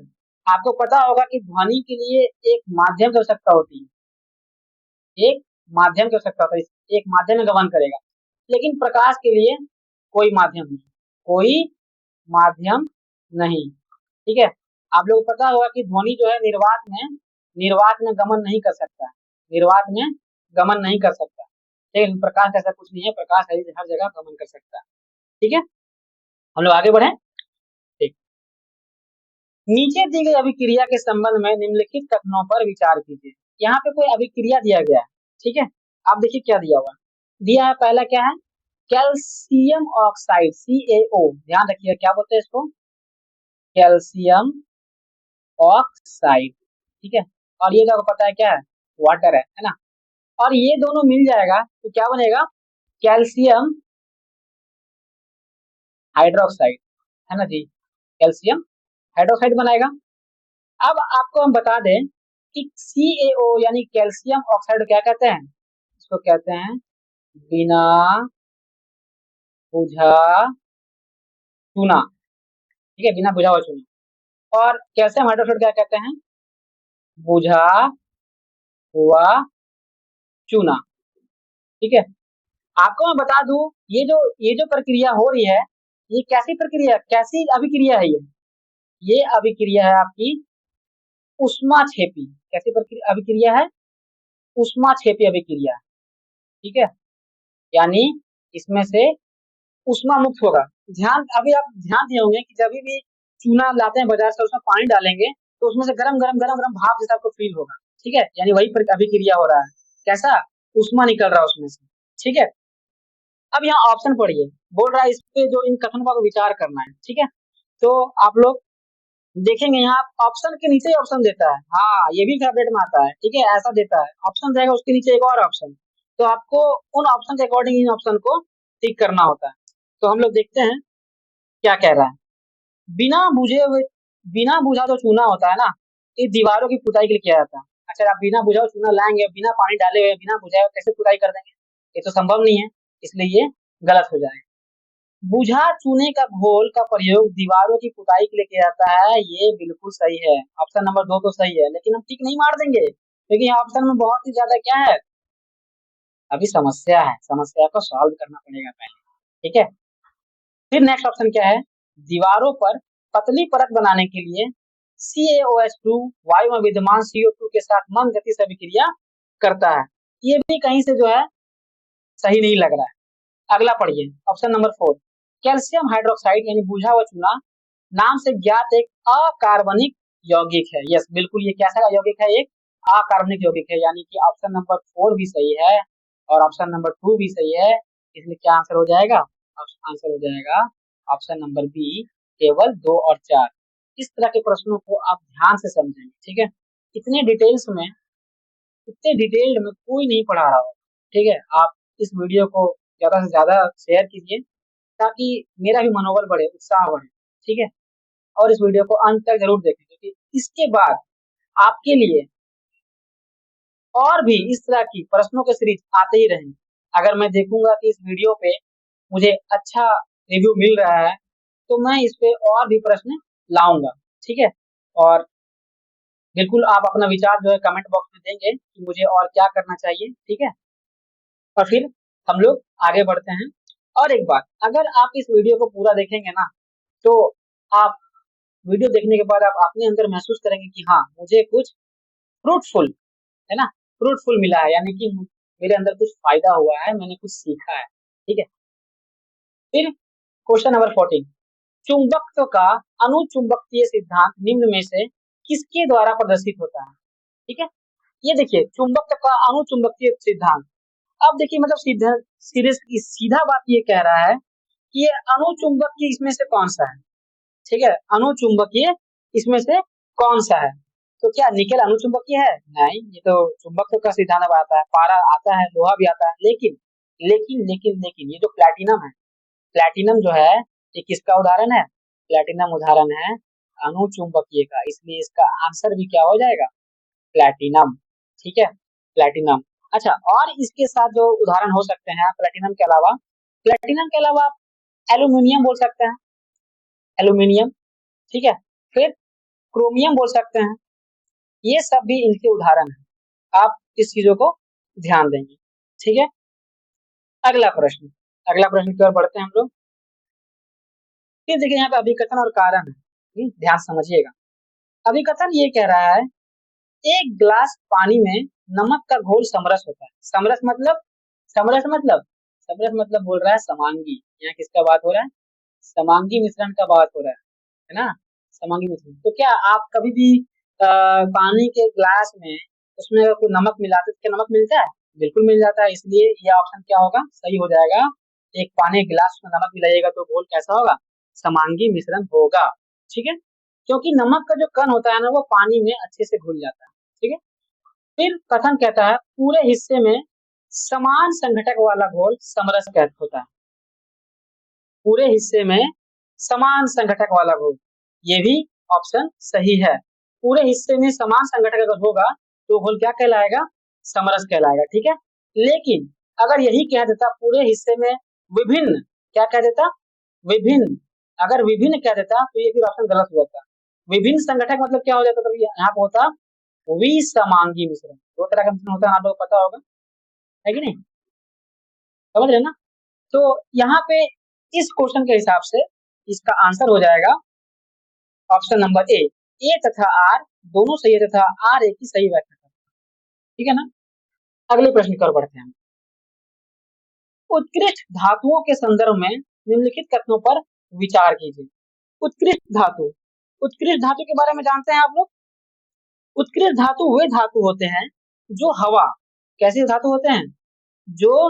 आपको पता होगा कि ध्वनि के लिए एक माध्यम की आवश्यकता होती है, एक माध्यम की आवश्यकता होती है, एक माध्यम में गमन करेगा। लेकिन प्रकाश के लिए कोई माध्यम नहीं, कोई माध्यम नहीं, ठीक है। आप लोगों को पता होगा कि ध्वनि जो है निर्वात में गमन नहीं कर सकता, निर्वात में गमन नहीं कर सकता, लेकिन प्रकाश ऐसा कुछ नहीं है, प्रकाश हर जगह गमन कर सकता है, ठीक है। हम लोग आगे बढ़े, ठीक। नीचे दी गई अभिक्रिया के संबंध में निम्नलिखित कथनों पर विचार कीजिए। यहाँ पे कोई अभिक्रिया दिया गया है, ठीक है। आप देखिए क्या दिया हुआ दिया है, पहला क्या है, कैल्शियम ऑक्साइड, CaO, ध्यान रखिए क्या बोलते हैं इसको, कैल्शियम ऑक्साइड, ठीक है। और ये जो आपको पता है क्या है, वाटर है ना। और ये दोनों मिल जाएगा तो क्या बनेगा, कैल्शियम हाइड्रोक्साइड, है ना जी, कैल्शियम हाइड्रोक्साइड बनाएगा। अब आपको हम बता दें कि CaO यानी कैल्शियम ऑक्साइड क्या कहते हैं, इसको कहते हैं बिना बुझा चूना, ठीक है, बिना बुझा हुआ चूना। और कैल्शियम हाइड्रोक्साइड क्या कहते हैं, बुझा हुआ चूना, ठीक है। आपको मैं बता दूं, ये जो प्रक्रिया हो रही है, ये कैसी प्रक्रिया, कैसी अभिक्रिया है ये अभिक्रिया है आपकी उष्माक्षेपी, कैसी प्रक्रिया अभिक्रिया है, उष्माक्षेपी अभिक्रिया, ठीक है। यानी इसमें से उष्मा मुक्त होगा। ध्यान, अभी आप ध्यान दिए होंगे कि जब भी चूना लाते हैं बाजार से, उसमें पानी डालेंगे तो उसमें से गरम गरम भाप जैसा आपको फील होगा, ठीक है, यानी वही अभिक्रिया हो रहा है, कैसा, उष्मा निकल रहा है उसमें से, ठीक है। अब यहाँ ऑप्शन पढ़िए, बोल रहा है इस पे जो इन कथनों का विचार करना है, ठीक है। तो आप लोग देखेंगे यहाँ ऑप्शन के नीचे ही ऑप्शन देता है, हाँ ये भी फेवरेट में आता है, ठीक है, ऐसा देता है, ऑप्शन देगा उसके नीचे एक और ऑप्शन, तो आपको उन ऑप्शन के अकॉर्डिंग इन ऑप्शन को टिक करना होता है। तो हम लोग देखते हैं क्या कह रहा है। बिना बुझे हुए, बिना बुझा जो चूना होता है ना, ये दीवारों की पुताई के लिए किया जाता है। अच्छा, आप बिना बुझा हुआ चूना लाएंगे, बिना पानी डाले हुए, बिना बुझाए हुए कैसे पुताई कर देंगे, ये तो संभव नहीं है, इसलिए ये गलत हो जाएगा। बुझा चूने का घोल का प्रयोग दीवारों की पुताई के लिए किया जाता है, ये बिल्कुल सही है, ऑप्शन नंबर 2 तो सही है, लेकिन हम टिक नहीं मार देंगे क्योंकि यहाँ ऑप्शन में बहुत ही ज्यादा क्या है, अभी समस्या है, समस्या को सॉल्व करना पड़ेगा पहले, ठीक है। फिर नेक्स्ट ऑप्शन क्या है, दीवारों पर पतली परत बनाने के लिए CaOH2 वायु में विद्यमान CO2 के साथ मंद गति से अभिक्रिया करता है, ये भी कहीं से जो है सही नहीं लग रहा है। अगला पढ़िए, ऑप्शन नंबर 4, कैल्शियम हाइड्रोक्साइड यानी बुझा हुआ चूना नाम से ज्ञात एक अकार्बनिक यौगिक है। यस, बिल्कुल, ये कैसा यौगिक है, एक अकार्बनिक यौगिक है, यानी कि ऑप्शन नंबर 4 भी सही है और ऑप्शन नंबर 2 भी सही है, इसलिए क्या आंसर हो जाएगा, आंसर हो जाएगा ऑप्शन नंबर बी, केवल 2 और 4। इस तरह के प्रश्नों को आप ध्यान से समझेंगे, ठीक है, इतने डिटेल्स में, इतने डिटेल्ड में कोई नहीं पढ़ा रहा होगा, ठीक है। आप इस वीडियो को ज्यादा से ज्यादा शेयर कीजिए ताकि मेरा भी मनोबल बढ़े, उत्साह बढ़े, ठीक है। और इस वीडियो को अंत तक जरूर देखें क्योंकि इसके बाद आपके लिए और भी इस तरह की प्रश्नों के सीरीज आते ही रहेंगे। अगर मैं देखूंगा कि इस वीडियो पे मुझे अच्छा रिव्यू मिल रहा है तो मैं इस पे और भी प्रश्न लाऊंगा, ठीक है। और बिल्कुल आप अपना विचार जो है कमेंट बॉक्स में देंगे कि मुझे और क्या करना चाहिए, ठीक है। और फिर हम लोग आगे बढ़ते हैं। और एक बात, अगर आप इस वीडियो को पूरा देखेंगे ना, तो आप वीडियो देखने के बाद आप अपने अंदर महसूस करेंगे कि हाँ, मुझे कुछ फ्रूटफुल, है ना, फ्रूटफुल मिला है, यानी कि मेरे अंदर कुछ फायदा हुआ है, मैंने कुछ सीखा है, ठीक है। फिर क्वेश्चन नंबर 14, चुंबकत्व का अनुचुंबकीय सिद्धांत निम्न में से किसके द्वारा प्रदर्शित होता है, ठीक है। ये देखिए, चुंबकत्व का अनुचुंबकीय सिद्धांत, अब देखिए मतलब सीधा, सीधा बात ये कह रहा है कि ये अनुचुंबकीय इसमें से कौन सा है, ठीक है, अनुचुंबकीय इसमें से कौन सा है। तो क्या निकेल अनुचुंबकीय है, नहीं, ये तो चुंबकत्व का सिद्धांत अब आता है, पारा आता है, लोहा भी आता है, लेकिन लेकिन लेकिन लेकिन ये जो प्लैटिनम है, प्लैटिनम जो है, ये किसका उदाहरण है, प्लैटिनम उदाहरण है अनुचुंबकीय का, इसलिए इसका आंसर भी क्या हो जाएगा, प्लैटिनम, ठीक है, प्लैटिनम। अच्छा, और इसके साथ जो उदाहरण हो सकते हैं प्लैटिनम के अलावा, प्लैटिनम के अलावा आप एल्यूमिनियम बोल सकते हैं, एल्यूमिनियम, ठीक है। फिर क्रोमियम बोल सकते हैं, ये सब भी इनके उदाहरण हैं, आप इस चीजों को ध्यान देंगे, ठीक है। अगला प्रश्न, अगला प्रश्न की ओर बढ़ते हैं हम लोग। फिर देखिए यहाँ पे अभिकथन और कारण है, ध्यान समझिएगा। अभिकथन ये कह रहा है, एक गिलास पानी में नमक का घोल समरस होता है, समरस मतलब, समरस मतलब, समरस मतलब बोल रहा है समांगी, यहाँ किसका बात हो रहा है, समांगी मिश्रण का बात हो रहा है ना, समांगी मिश्रण। तो क्या आप कभी भी पानी के ग्लास में उसमें अगर कोई नमक मिलाते तो क्या नमक मिलता है, बिल्कुल मिल जाता है, इसलिए यह ऑप्शन क्या होगा, सही हो जाएगा। एक पानी गिलास में नमक मिलाइएगा तो घोल कैसा होगा, समांगी मिश्रण होगा, ठीक है, क्योंकि नमक का जो कण होता है ना, वो पानी में अच्छे से घुल जाता है, ठीक है। फिर कथन कहता है पूरे हिस्से में समान संघटक वाला घोल समरस कहत होता है। पूरे हिस्से में समान संघटक वाला घोल, ये भी ऑप्शन सही है। पूरे हिस्से में समान संघटक अगर होगा तो घोल क्या कहलाएगा? समरस कहलाएगा। ठीक है, लेकिन अगर यही कह देता पूरे हिस्से में विभिन्न, क्या कह देता? विभिन्न। अगर विभिन्न कह देता तो ये फिर ऑप्शन गलत हो जाता। विभिन्न संघटक मतलब क्या हो जाता? तो यहाँ पे होता विसमांगी मिश्रण। दो तरह का मिश्रण होता है, आप लोग को पता होगा, है कि नहीं? समझ रहे ना? तो यहाँ पे इस क्वेश्चन के हिसाब से इसका आंसर हो जाएगा ऑप्शन नंबर ए तथा आर दोनों सही है तथा आर ए की सही व्याख्या करता है। ठीक है ना? अगले प्रश्न की ओर बढ़ते हैं। उत्कृष्ट धातुओं के संदर्भ में निम्नलिखित कथनों पर विचार कीजिए। उत्कृष्ट धातु, उत्कृष्ट धातु के बारे में जानते हैं आप लोग? उत्कृष्ट धातु वे धातु होते हैं जो हवा, कैसे धातु होते हैं? जो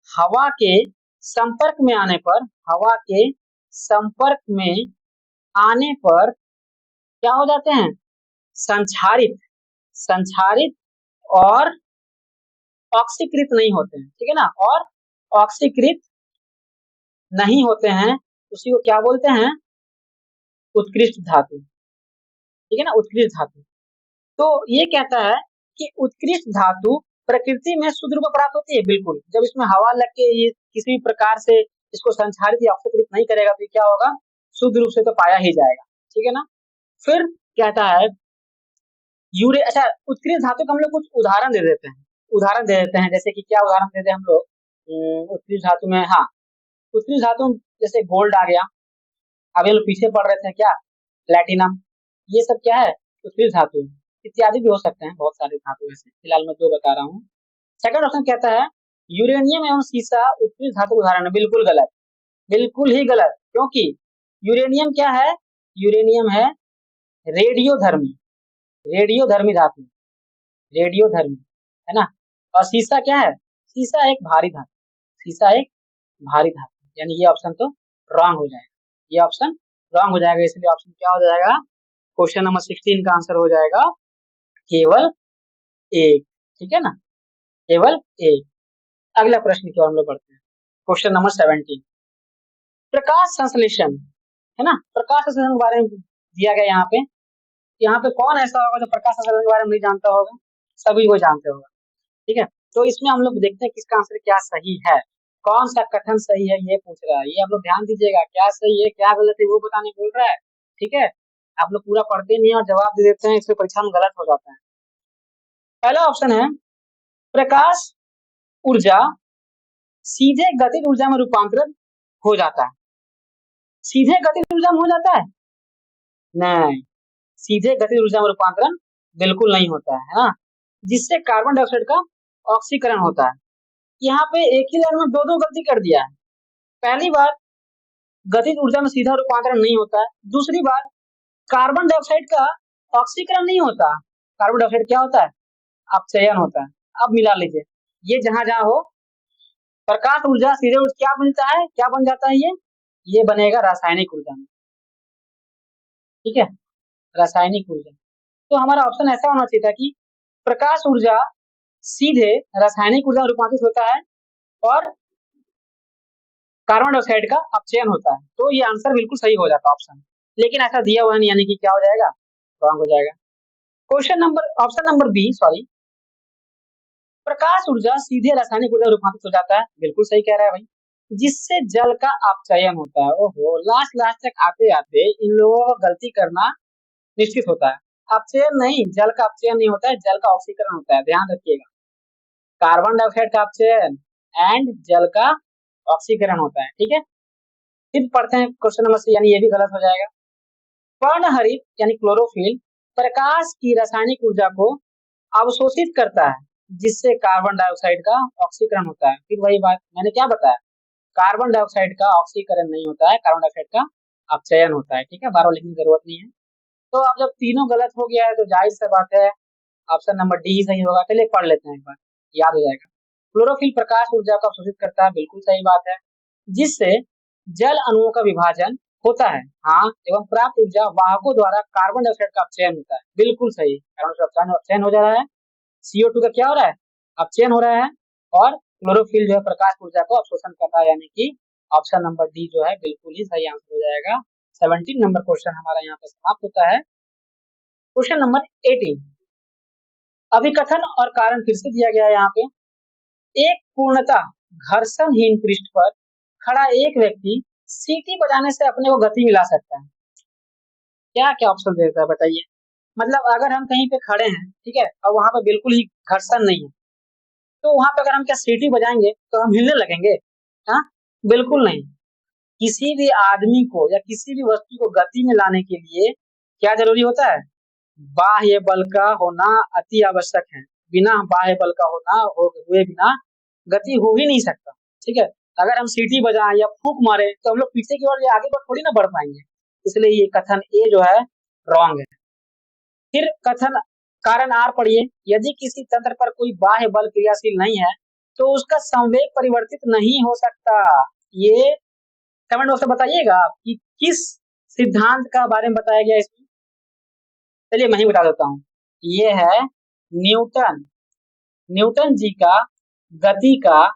हवा के संपर्क में आने पर, हवा के संपर्क में आने पर क्या हो जाते हैं? संक्षारित, संक्षारित और ऑक्सीकृत नहीं होते हैं। ठीक है ना? और ऑक्सीकृत नहीं होते हैं, उसी को क्या बोलते हैं? उत्कृष्ट धातु। ठीक है ना? उत्कृष्ट धातु। तो ये कहता है कि उत्कृष्ट धातु प्रकृति में शुद्ध रूप में प्राप्त होती है। बिल्कुल, जब इसमें हवा लग के ये किसी भी प्रकार से इसको संक्षारित या ऑक्सीकृत नहीं करेगा तो क्या होगा? शुद्ध रूप से तो पाया ही जाएगा। ठीक है ना? फिर कहता है यूरे, अच्छा उत्कृष्ट धातु का हम लोग कुछ उदाहरण दे देते हैं। उदाहरण दे देते हैं, जैसे कि क्या उदाहरण देते हैं हम लोग? उत्कृष्ट धातु में, हाँ, उत्कृष्ट धातु जैसे गोल्ड आ गया, अभी लोग पीछे पढ़ रहे थे क्या? प्लेटिनम, ये सब क्या है? उत्कृष्ट धातु इत्यादि भी हो सकते हैं, बहुत सारे धातु ऐसे, फिलहाल मैं दो बता रहा हूँ। सेकंड ऑप्शन कहता है यूरेनियम एवं सीसा उत्कृष्ट धातु उदाहरण है। बिल्कुल गलत, बिल्कुल ही गलत, क्योंकि यूरेनियम क्या है? यूरेनियम है रेडियोधर्मी, रेडियोधर्मी धातु, रेडियोधर्मी, है ना? और सीसा क्या है? सीसा एक भारी धातु, सीसा एक भारी धातु, यानी ये ऑप्शन तो रॉन्ग हो जाएगा, ये ऑप्शन रॉन्ग हो जाएगा। इसलिए ऑप्शन क्या हो जाएगा? क्वेश्चन नंबर 16 का आंसर हो जाएगा केवल एक। ठीक है ना? केवल एक। अगला प्रश्न की ओर हम लोग बढ़ते हैं। क्वेश्चन नंबर 17, प्रकाश संश्लेषण, है ना? प्रकाश संश्लेषण के बारे में दिया गया यहाँ पे। यहाँ पे कौन ऐसा होगा जो प्रकाश संश्लेषण के बारे में नहीं जानता होगा? सभी को जानते होगा। ठीक है, तो इसमें हम लोग देखते हैं किसका आंसर क्या सही है, कौन सा कथन सही है, ये पूछ रहा है। ये आप लोग ध्यान दीजिएगा, क्या सही है क्या गलत है वो बताने बोल रहा है। ठीक है, आप लोग पूरा पढ़ते नहीं और जवाब दे देते हैं, इससे परीक्षा में गलत हो जाता है। पहला ऑप्शन है प्रकाश ऊर्जा सीधे गतिज ऊर्जा में रूपांतरित हो जाता है। सीधे गतिज ऊर्जा में हो जाता है? नहीं, सीधे गतिज ऊर्जा में रूपांतरण बिल्कुल नहीं होता है ना, जिससे कार्बन डाइऑक्साइड का ऑक्सीकरण होता है। यहाँ पे एक ही लाइन में दो दो गलती कर दिया है। पहली बात, गतिज ऊर्जा में सीधा रूपांतरण नहीं होता है। दूसरी बात, कार्बन डाइऑक्साइड का ऑक्सीकरण नहीं होता। कार्बन डाइऑक्साइड क्या होता है? अपचयन होता है। अब मिला लीजिए, ये जहां जहां हो, प्रकाश ऊर्जा सीधे क्या मिलता है, क्या बन जाता है? ये बनेगा रासायनिक ऊर्जा में। ठीक है, रासायनिक ऊर्जा। तो हमारा ऑप्शन ऐसा होना चाहिए था कि प्रकाश ऊर्जा सीधे रासायनिक ऊर्जा में रूपांतरित होता है और कार्बन डाइऑक्साइड का अपचयन होता है, तो ये आंसर बिल्कुल सही हो जाता ऑप्शन। लेकिन ऐसा दिया हुआ नहीं, यानी कि क्या हो जाएगा? रॉन्ग हो जाएगा। Question number, option number B, sorry, प्रकाश ऊर्जा सीधे रासायनिक ऊर्जा रूपांतरित हो जाता है। बिल्कुल सही कह रहा है भाई, जिससे जल का अपचयन होता है। ओहो, लास्ट लास्ट तक आते आते इन लोगों को गलती करना निश्चित होता है। अपचयन नहीं, जल का अपचयन नहीं होता है, जल का ऑक्सीकरण होता है, ध्यान रखिएगा। कार्बन डाइऑक्साइड का अपचयन एंड जल का ऑक्सीकरण होता है। ठीक है, फिर पढ़ते हैं क्वेश्चन नंबर सी, यानी ये भी गलत हो जाएगा। पर्णहरित यानी क्लोरोफिल प्रकाश की रासायनिक ऊर्जा को अवशोषित करता है, जिससे कार्बन डाइऑक्साइड का ऑक्सीकरण होता है। फिर वही बात मैंने क्या बताया, कार्बन डाइऑक्साइड का ऑक्सीकरण नहीं होता है, कार्बन डाइऑक्साइड का अपचयन होता है। ठीक है, बार बार लिखने की जरूरत नहीं है। तो अब जब तीनों गलत हो गया है तो जाहिर सी बात है ऑप्शन नंबर डी ही सही होगा। चलिए पढ़ लेते हैं, एक बार याद हो जाएगा। क्लोरोफिल प्रकाश ऊर्जा को अवशोषित करता है, बिल्कुल सही बात है, जिससे जल अणुओं का विभाजन होता है। हाँ, एवं प्राप्त ऊर्जा वाहकों द्वारा कार्बन डाइऑक्साइड का अपचयन होता है, बिल्कुल सही, कार्बन डाइऑक्साइड अपचयन हो जा रहा है। CO2 का क्या हो रहा है, अपचयन हो रहा है, और क्लोरोफिल जो है प्रकाश ऊर्जा को अवशोषण कर रहा है, यानी कि ऑप्शन नंबर डी जो है बिल्कुल ही सही आंसर हो जाएगा। 17 नंबर क्वेश्चन हमारा यहाँ पे समाप्त होता है। क्वेश्चन नंबर 18, अभिकथन और कारण फिर से दिया गया है यहाँ पे। एक पूर्णतः घर्षणहीन पृष्ठ पर खड़ा एक व्यक्ति सीटी बजाने से अपने को गति मिला सकता है। क्या क्या ऑप्शन देता है बताइए। मतलब अगर हम कहीं पे खड़े हैं, ठीक है, और वहां पे बिल्कुल ही घर्षण नहीं है, तो वहां पे अगर हम क्या सीटी बजाएंगे तो हम हिलने लगेंगे? हाँ, बिल्कुल नहीं। किसी भी आदमी को या किसी भी वस्तु को गति में लाने के लिए क्या जरूरी होता है? बाह्य बल का होना अति आवश्यक है। बिना बाह्य बल का होना हुए बिना गति हो ही नहीं सकता। ठीक है, अगर हम सीटी बजाएं या फूंक मारे तो हम लोग पीछे की ओर या आगे पर थोड़ी ना बढ़ पाएंगे। इसलिए ये कथन ए जो है रॉन्ग है। फिर कथन कारण आर पढ़िए। यदि किसी तंत्र पर कोई बाह्य बल क्रियाशील नहीं है तो उसका संवेग परिवर्तित नहीं हो सकता। ये कमेंट बॉक्स में बताइएगा कि किस सिद्धांत का बारे में बताया गया इसमें। चलिए मैं ही बता देता हूँ। ये है न्यूटन जी का गति का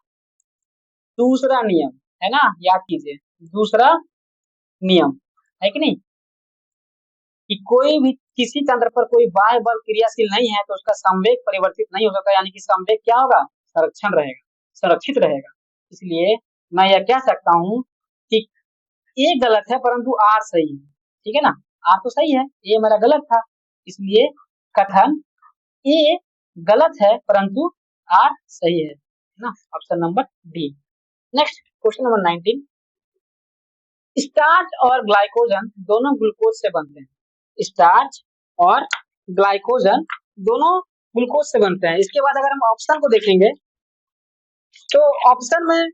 दूसरा नियम, है ना, याद कीजिए। दूसरा नियम है कि नहीं, कि कोई भी किसी तंत्र पर कोई बाह्य बल क्रियाशील नहीं है तो उसका संवेग परिवर्तित नहीं हो सकता, यानी कि संवेग क्या होगा? संरक्षण रहेगा, संरक्षित रहेगा। इसलिए मैं यह कह सकता हूँ कि ए गलत है परंतु आर सही है। ठीक है ना, आर तो सही है, ए मेरा गलत था, इसलिए कथन ए गलत है परंतु आर सही है ना, option number D. Next question number 19, starch और ग्लाइकोजन दोनों ग्लूकोज से बनते हैं। स्टार्च और ग्लाइकोजन दोनों ग्लूकोज से बनते हैं। इसके बाद अगर हम ऑप्शन को देखेंगे तो ऑप्शन में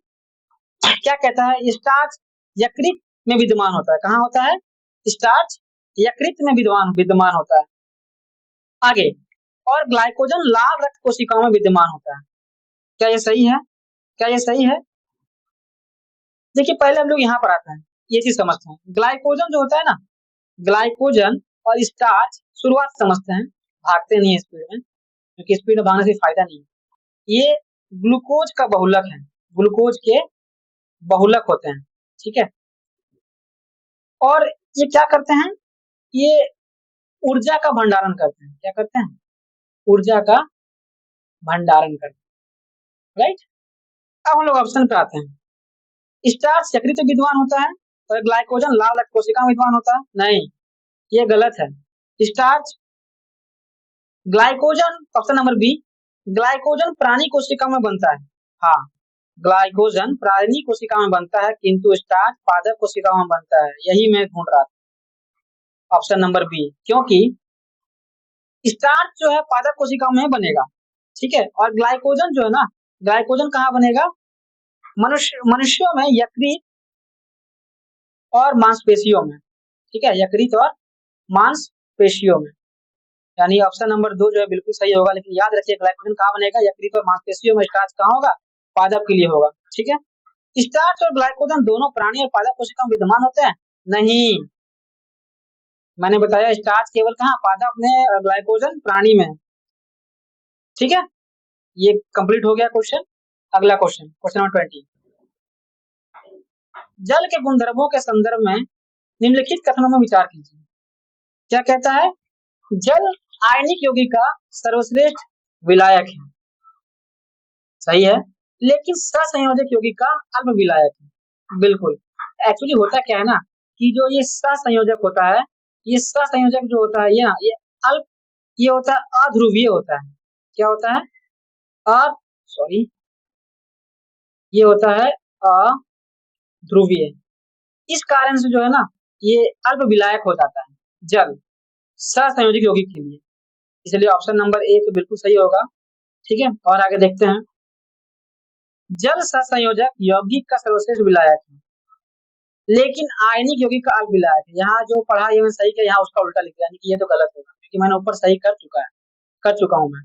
क्या कहता है? स्टार्च यकृत में विद्यमान होता है। कहाँ होता है? स्टार्च यकृत में विद्यमान होता है। आगे, और ग्लाइकोजन लाल रक्त कोशिकाओं में विद्यमान होता है। क्या ये सही है? क्या ये सही है? देखिए पहले हम लोग यहाँ पर आते हैं, ये चीज समझते हैं। ग्लाइकोजन जो होता है ना, ग्लाइकोजन और स्टार्च शुरुआत समझते हैं, भागते नहीं है स्पीड में, क्योंकि स्पीड में भागने से फायदा नहीं है। ये ग्लूकोज का बहुलक है, ग्लूकोज के बहुलक होते हैं। ठीक है, और ये क्या करते हैं? ये ऊर्जा का भंडारण करते हैं। क्या करते हैं? ऊर्जा का भंडारण करते हैं। राइट, अब हम लोग ऑप्शन पे आते हैं। स्टार्च यकृत में विद्यमान होता है और ग्लाइकोजन लाल रक्त कोशिका में विद्यमान होता है। नहीं, ये गलत है। Starch glycogen, option number B, glycogen प्राणी कोशिका में बनता है। हाँ, ग्लाइकोजन प्राणी कोशिका में बनता है किंतु स्टार्च पादप कोशिका में बनता है। यही मैं ढूंढ रहा था, ऑप्शन नंबर बी, क्योंकि स्टार्च जो है पादप कोशिका में बनेगा। ठीक है, और ग्लाइकोजन जो है ना, ग्लाइकोजन कहाँ बनेगा? मनुष्यों में यकृत और मांसपेशियों में। ठीक है, यकृत और मांसपेशियों में, यानी ऑप्शन नंबर 2 जो है बिल्कुल सही होगा। लेकिन याद रखिए ग्लाइकोजन कहाँ बनेगा? यकृत और मांसपेशियों में। स्टार्च कहाँ होगा? पादप के लिए होगा। ठीक है, स्टार्च और ग्लाइकोजन दोनों प्राणी और पादप कोशिका में विद्यमान होते हैं? नहीं, मैंने बताया स्टार्च केवल कहाँ? पादप में, और ग्लाइकोजन प्राणी में। ठीक है, ये कंप्लीट हो गया क्वेश्चन। अगला क्वेश्चन, क्वेश्चन नंबर 20, जल के गुणधर्मों के संदर्भ में निम्नलिखित कथनों में विचार कीजिए। क्या कहता है? जल आयनिक यौगिक का सर्वश्रेष्ठ विलायक है, सही है, लेकिन सहसंयोजक यौगिक का अल्प विलायक है। बिल्कुल, एक्चुअली होता क्या है ना, कि जो ये सहसंयोजक होता है, ये सहसंयोजक जो होता है ये अल्प, ये होता है अध्रुवीय होता है। क्या होता है? सॉरी, ये होता है अध्रुवीय। इस कारण से जो है ना, ये अल्प विलायक हो जाता है जल सहसंयोजक यौगिक के लिए। इसलिए ऑप्शन नंबर ए तो बिल्कुल सही होगा। ठीक है, और आगे देखते हैं। जल सहसंयोजक यौगिक का सर्वश्रेष्ठ विलायक है, लेकिन आयनिक यौगिक का अल्प विलायक है। यहाँ जो पढ़ा ये सही किया, यहाँ उसका उल्टा लिख दिया, यानी कि ये तो गलत होगा, क्योंकि मैंने ऊपर सही कर चुका हूँ मैं।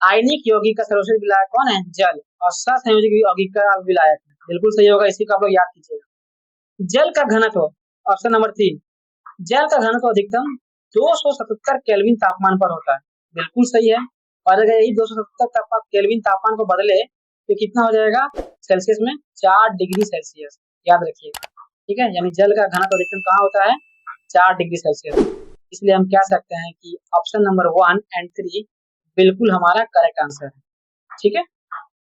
आयनिक यौगिक का सर्वश्रेष्ठ विलायक कौन है? जल, और सहसंयोजक यौगिक का अल्प विलायक है। बिल्कुल सही होगा, इसी को आप लोग याद कीजिएगा। जल का घनत्व, ऑप्शन नंबर 3, जल का घनत्व अधिकतम 277 केल्विन तापमान पर होता है। बिल्कुल सही है, और अगर यही 270 केल्विन तापमान को बदले तो कितना हो जाएगा सेल्सियस में? 4 डिग्री सेल्सियस। याद रखिएगा, ठीक है। यानी जल का घनत्व अधिकतम कहाँ होता है? 4 डिग्री सेल्सियस। इसलिए हम कह सकते हैं कि ऑप्शन नंबर 1 और 3 बिल्कुल हमारा करेक्ट आंसर है, ठीक है।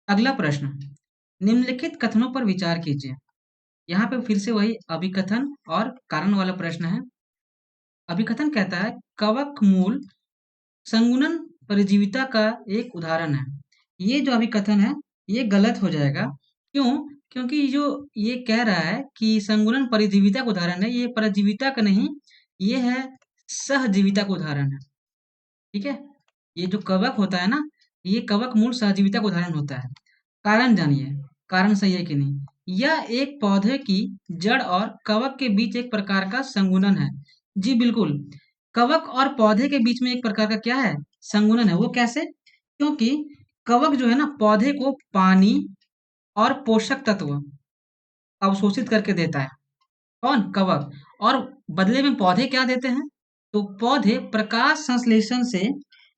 अगला प्रश्न, निम्नलिखित कथनों पर विचार कीजिए। यहाँ पे फिर से वही अभिकथन और कारण वाला प्रश्न है। अभिकथन कहता है कवक मूल संगुणन परजीविता का एक उदाहरण है। ये जो अभिकथन है ये गलत हो जाएगा। क्यों? क्योंकि जो ये कह रहा है कि संगुणन परजीविता का उदाहरण है, ये परजीविता का नहीं, ये है सहजीविता का उदाहरण है, ठीक है। ये जो कवक होता है ना, ये कवक मूल सहजीविता का उदाहरण होता है। कारण जानिए, कारण सही है कि नहीं। यह एक पौधे की जड़ और कवक के बीच एक प्रकार का संगुणन है। जी बिल्कुल, कवक और पौधे के बीच में एक प्रकार का क्या है? संगुणन है। वो कैसे? क्योंकि कवक जो है ना पौधे को पानी और पोषक तत्व अवशोषित करके देता है। कौन? कवक। और बदले में पौधे क्या देते हैं? तो पौधे प्रकाश संश्लेषण से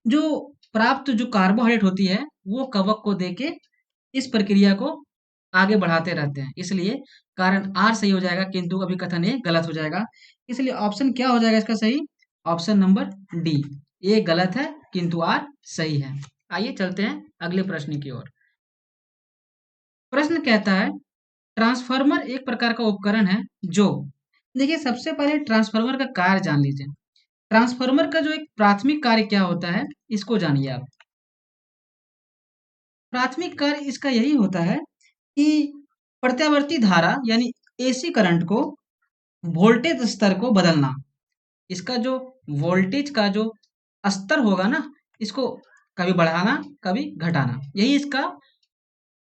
जो प्राप्त जो कार्बोहाइड्रेट होती है वो कवक को देके इस प्रक्रिया को आगे बढ़ाते रहते हैं। इसलिए कारण आर सही हो जाएगा, किंतु अभिकथन ए गलत हो जाएगा। इसलिए ऑप्शन क्या हो जाएगा इसका सही? Option number D. ए गलत है किंतु आर सही है। आइए चलते हैं अगले प्रश्न की ओर। प्रश्न कहता है ट्रांसफार्मर एक प्रकार का उपकरण है जो, देखिए सबसे पहले ट्रांसफार्मर का कार्य जान लीजिए। ट्रांसफार्मर का जो एक प्राथमिक कार्य क्या होता है इसको जानिए आप। प्राथमिक कार्य इसका यही होता है कि प्रत्यावर्ती धारा यानी एसी करंट को वोल्टेज स्तर को बदलना। इसका जो वोल्टेज का जो स्तर होगा ना, इसको कभी बढ़ाना कभी घटाना, यही इसका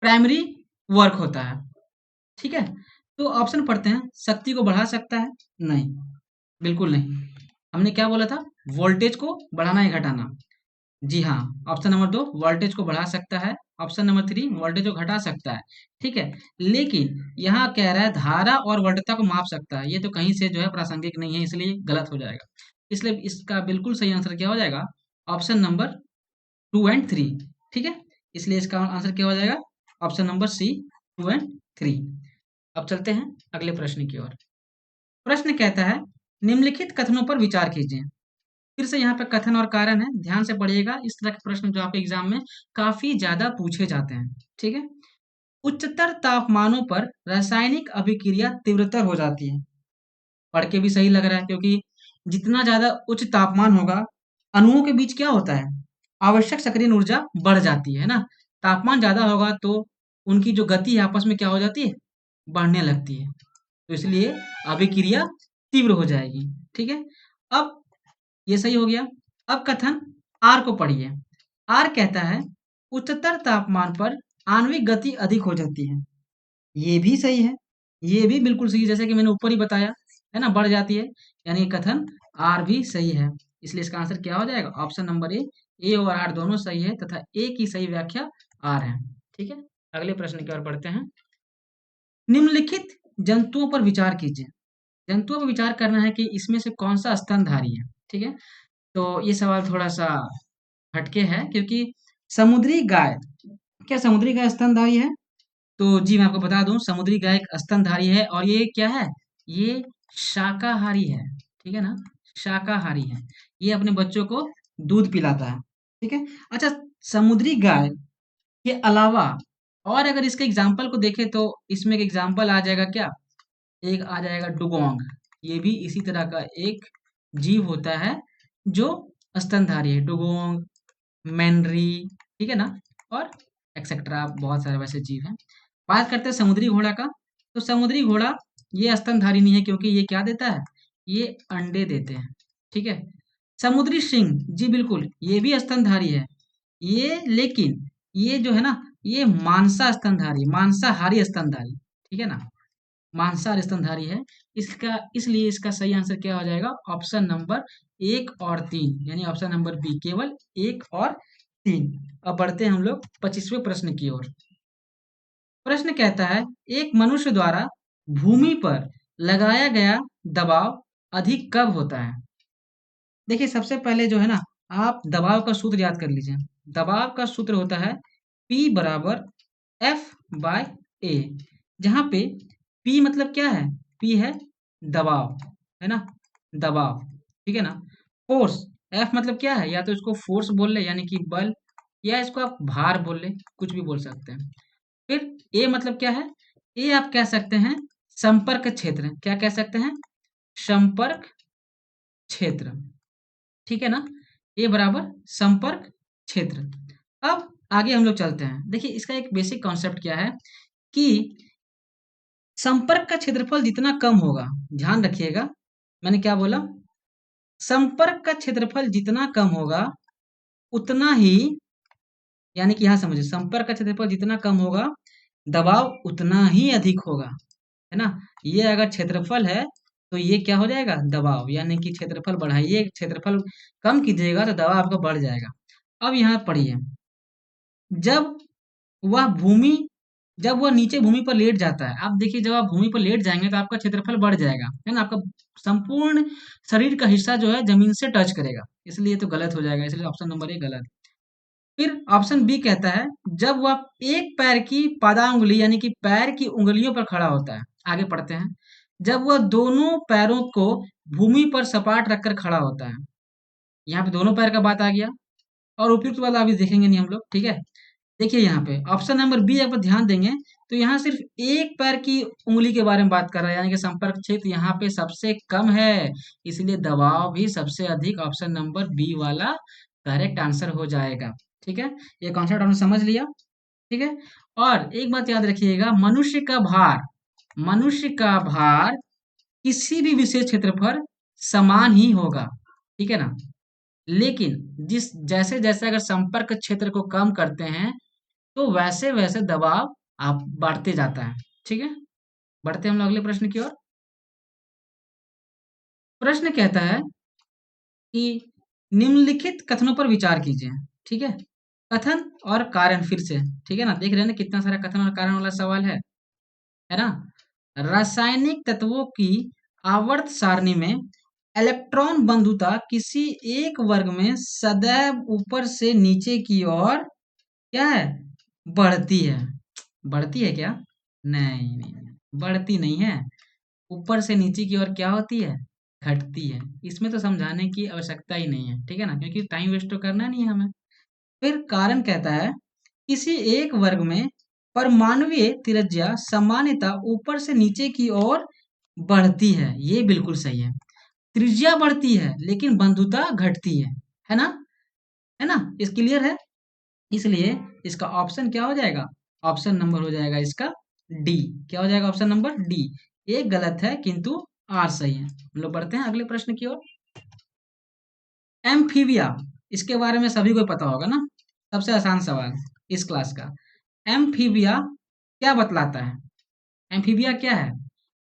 प्राइमरी वर्क होता है, ठीक है। तो ऑप्शन पढ़ते हैं। शक्ति को बढ़ा सकता है? नहीं, बिल्कुल नहीं। हमने क्या बोला था? वोल्टेज को बढ़ाना या घटाना। जी हाँ, ऑप्शन नंबर 2 वोल्टेज को बढ़ा सकता है। ऑप्शन नंबर 3 वोल्टेज को घटा सकता है, ठीक है। लेकिन यहाँ कह रहा है धारा और वोल्टता को माप सकता है। ये तो कहीं से जो है प्रासंगिक नहीं है, इसलिए गलत हो जाएगा। इसलिए इसका बिल्कुल सही आंसर क्या हो जाएगा? ऑप्शन नंबर 2 और 3, ठीक है। इसलिए इसका आंसर क्या हो जाएगा? ऑप्शन नंबर सी 2 और 3। अब चलते हैं अगले प्रश्न की ओर। प्रश्न कहता है निम्नलिखित कथनों पर विचार कीजिए। फिर से यहाँ पे कथन और कारण है, ध्यान से पढ़िएगा। इस तरह के प्रश्न जो आपके एग्जाम में काफी ज्यादा पूछे जाते हैं, ठीक है। उच्चतर तापमानों पर रासायनिक अभिक्रिया तीव्रतर हो जाती है। पढ़ के भी सही लग रहा है, क्योंकि जितना ज्यादा उच्च तापमान होगा अणुओं के बीच क्या होता है? आवश्यक सक्रिय ऊर्जा बढ़ जाती है ना। तापमान ज्यादा होगा तो उनकी जो गति है आपस में क्या हो जाती है? बढ़ने लगती है। तो इसलिए अभिक्रिया तीव्र हो जाएगी, ठीक है। अब ये सही हो गया। अब कथन आर को पढ़िए। आर कहता है उच्चतर तापमान पर आणविक गति अधिक हो जाती है। ये भी सही है, ये भी बिल्कुल सही है, जैसे कि मैंने ऊपर ही बताया है ना, बढ़ जाती है। यानी कथन आर भी सही है। इसलिए इसका आंसर क्या हो जाएगा? ऑप्शन नंबर ए और आर दोनों सही है तथा ए की सही व्याख्या आर है, ठीक है। अगले प्रश्न की ओर बढ़ते हैं। निम्नलिखित जंतुओं पर विचार कीजिए। जंतुओं पर विचार करना है कि इसमें से कौन सा स्तनधारी है, ठीक है। तो ये सवाल थोड़ा सा हटके है, क्योंकि समुद्री गाय, क्या समुद्री गाय स्तनधारी है? तो जी मैं आपको बता दूं, समुद्री गाय एक स्तनधारी है। और ये क्या है? ये शाकाहारी है, ठीक है ना, शाकाहारी है। ये अपने बच्चों को दूध पिलाता है, ठीक है। अच्छा, समुद्री गाय के अलावा और अगर इसके एग्जाम्पल को देखें तो इसमें एक एग्जाम्पल आ जाएगा क्या? एक आ जाएगा डुगोंग। ये भी इसी तरह का एक जीव होता है जो स्तनधारी है। डुगोंग, मैनरी, ठीक है ना, और एक्सेट्रा बहुत सारे वैसे जीव हैं। बात करते हैं समुद्री घोड़ा का। तो समुद्री घोड़ा ये स्तनधारी नहीं है, क्योंकि ये क्या देता है? ये अंडे देते हैं, ठीक है। समुद्री सिंह, जी बिल्कुल, ये भी स्तनधारी है। ये लेकिन ये जो है ना, ये मांसाहारी स्तनधारी, ठीक है ना, मांसाहारी स्तनधारी है। इसका इसलिए इसका सही आंसर क्या हो जाएगा? ऑप्शन नंबर 1 और 3, यानी ऑप्शन नंबर बी, केवल 1 और 3। अब बढ़ते हैं हम लोग 25वें प्रश्न की ओर। प्रश्न कहता है एक मनुष्य द्वारा भूमि पर लगाया गया दबाव अधिक कब होता है? देखिए सबसे पहले जो है ना, आप दबाव का सूत्र याद कर लीजिए। दबाव का सूत्र होता है P बराबर F बाय A, जहाँ पे P मतलब क्या है? P है दबाव, है ना, दबाव, ठीक है ना। फोर्स, F मतलब क्या है? या तो इसको फोर्स बोल ले यानी कि बल, या इसको आप भार बोल ले, कुछ भी बोल सकते हैं। फिर A मतलब क्या है? A आप कह सकते हैं संपर्क क्षेत्र, क्या कह सकते हैं? संपर्क क्षेत्र, ठीक है ना। A बराबर संपर्क क्षेत्र। अब आगे हम लोग चलते हैं। देखिए इसका एक बेसिक कॉन्सेप्ट क्या है कि संपर्क का क्षेत्रफल जितना कम होगा, ध्यान रखिएगा मैंने क्या बोला, संपर्क का क्षेत्रफल जितना कम होगा उतना ही, यानी कि यहाँ समझिए, संपर्क का क्षेत्रफल जितना कम होगा दबाव उतना ही अधिक होगा, है ना। ये अगर क्षेत्रफल है तो ये क्या हो जाएगा? दबाव, यानी कि क्षेत्रफल बढ़ाइए, क्षेत्रफल कम कीजिएगा तो दबाव आपका बढ़ जाएगा। अब यहाँ पढ़िए, जब वह भूमि जब वह नीचे भूमि पर लेट जाता है, आप देखिए जब आप भूमि पर लेट जाएंगे तो आपका क्षेत्रफल बढ़ जाएगा, है ना, आपका संपूर्ण शरीर का हिस्सा जो है जमीन से टच करेगा, इसलिए तो गलत हो जाएगा, इसलिए ऑप्शन नंबर ए गलत। फिर ऑप्शन बी कहता है जब वह एक पैर की पादांगुली यानी कि पैर की उंगलियों पर खड़ा होता है, आगे पढ़ते हैं, जब वह दोनों पैरों को भूमि पर सपाट रखकर खड़ा होता है, यहाँ पे दोनों पैर का बात आ गया, और उपयुक्त वाला अभी देखेंगे नहीं हम लोग, ठीक है। देखिए यहाँ पे ऑप्शन नंबर बी अगर ध्यान देंगे तो यहाँ सिर्फ एक पैर की उंगली के बारे में बात कर रहा है, यानी कि संपर्क क्षेत्र यहाँ पे सबसे कम है, इसलिए दबाव भी सबसे अधिक, ऑप्शन नंबर बी वाला करेक्ट आंसर हो जाएगा, ठीक है। ये कॉन्सेप्ट हमने समझ लिया, ठीक है। और एक बात याद रखिएगा, मनुष्य का भार किसी भी विशेष क्षेत्र पर समान ही होगा, ठीक है ना। लेकिन जिस जैसे जैसे अगर संपर्क क्षेत्र को कम करते हैं तो वैसे वैसे दबाव आप बढ़ते जाता है, ठीक है। बढ़ते हम लोग अगले प्रश्न की ओर। प्रश्न कहता है कि निम्नलिखित कथनों पर विचार कीजिए, ठीक है। कथन और कारण, फिर से, ठीक है ना, देख रहे हैं ना कितना सारा कथन और कारण वाला सवाल है ना। रासायनिक तत्वों की आवर्त सारणी में इलेक्ट्रॉन बंधुता किसी एक वर्ग में सदैव ऊपर से नीचे की ओर क्या है? बढ़ती है। बढ़ती है क्या? नहीं नहीं नहीं, बढ़ती नहीं है, ऊपर से नीचे की ओर क्या होती है? घटती है। इसमें तो समझाने की आवश्यकता ही नहीं है, ठीक है ना, क्योंकि टाइम वेस्ट तो करना नहीं है हमें। फिर कारण कहता है किसी एक वर्ग में परमाणुीय त्रिज्या सामान्यतः ऊपर से नीचे की ओर बढ़ती है, ये बिल्कुल सही है। त्रिज्या बढ़ती है लेकिन बंधुता घटती है ना, है ना, इस क्लियर है। इसलिए इसका ऑप्शन क्या हो जाएगा? ऑप्शन नंबर हो जाएगा इसका डी। क्या हो जाएगा? Option number D. एक गलत है किंतु आर सही है। हम लोग बढ़ते हैं अगले प्रश्न की ओर। एम्फीबिया, इसके बारे में सभी को पता होगा ना, सबसे आसान सवाल इस क्लास का। एम्फीबिया क्या बतलाता है? एम्फीबिया क्या है?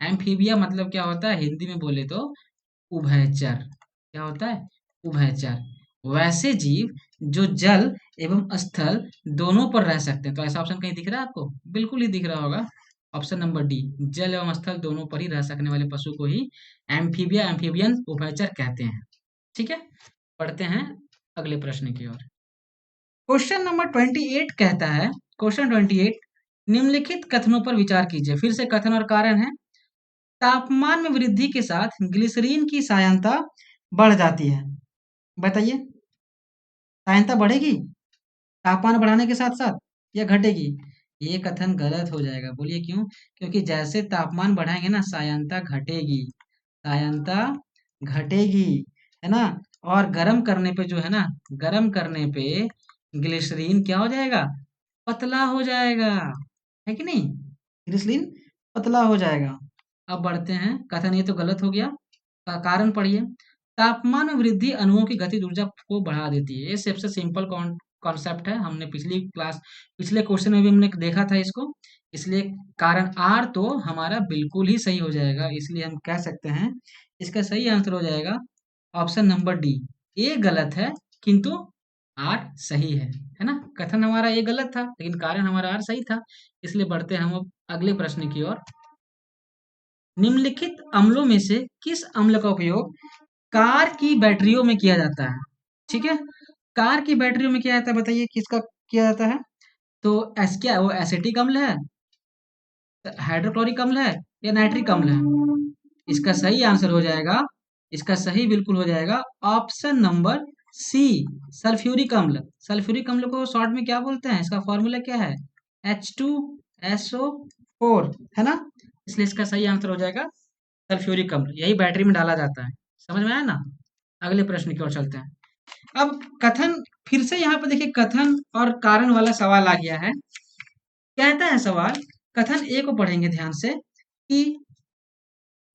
एम्फीबिया मतलब क्या होता है, हिंदी में बोले तो उभयचर। क्या होता है? उभयचर। वैसे जीव जो जल एवं स्थल दोनों पर रह सकते हैं। तो ऐसा ऑप्शन कहीं दिख रहा है आपको? बिल्कुल ही दिख रहा होगा, ऑप्शन नंबर डी, जल एवं स्थल दोनों पर ही रह सकने वाले पशु को ही एम्फीबिया, एम्फीबियन, उभयचर कहते हैं, ठीक है। पढ़ते हैं अगले प्रश्न की ओर। क्वेश्चन नंबर 28 कहता है, क्वेश्चन 28, निम्नलिखित कथनों पर विचार कीजिए। फिर से कथन और कारण है। तापमान में वृद्धि के साथ ग्लिसरीन की सायंता बढ़ जाती है। बताइए, सायंता बढ़ेगी तापमान बढ़ाने के साथ साथ या घटेगी? ये कथन गलत हो जाएगा। बोलिए क्यों? क्योंकि जैसे तापमान बढ़ाएंगे ना सायंता घटेगी, सायंता घटेगी, है ना। और गर्म करने पे जो है ना, गर्म करने पे ग्लिसरीन क्या हो जाएगा? पतला हो जाएगा, है कि नहीं? ग्लिसरीन पतला हो जाएगा। अब बढ़ते हैं, कथन ये तो गलत हो गया, कारण पढ़िए। तापमान में वृद्धि अणुओं की गतिज ऊर्जा को बढ़ा देती है। ये सबसे सिंपल कॉन्सेप्ट है, हमने पिछले क्वेश्चन में भी हमने देखा था इसको, इसलिए कारण आर तो हमारा बिल्कुल ही सही हो जाएगा। इसलिए हम कह सकते हैं इसका सही आंसर हो जाएगा ऑप्शन नंबर डी। ए गलत है किंतु आर सही है ना। कथन हमारा ये गलत था लेकिन कारण हमारा आर सही था। इसलिए बढ़ते हैं हम अब अगले प्रश्न की ओर। निम्नलिखित अम्लों में से किस अम्ल का उपयोग कार की बैटरियों में किया जाता है? ठीक है, कार की बैटरियों में क्या आता है बताइए, किसका क्या आता है? तो एस क्या है, वो एसिटिक अम्ल है, हाइड्रोक्लोरिक अम्ल है, या नाइट्रिक अम्ल है? इसका सही आंसर हो जाएगा, इसका सही बिल्कुल हो जाएगा ऑप्शन नंबर सी, सल्फ्यूरिक अम्ल। सल्फ्यूरिक अम्ल को शॉर्ट में क्या बोलते हैं, इसका फॉर्मूला क्या है? H2SO4, है ना? इसलिए इसका सही आंसर हो जाएगा सल्फ्यूरिक अम्ल, यही बैटरी में डाला जाता है। समझ में आया ना? अगले प्रश्न की ओर चलते हैं। अब कथन, फिर से यहाँ पे देखिए कथन और कारण वाला सवाल आ गया है। कहता है सवाल, कथन ए को पढ़ेंगे ध्यान से, कि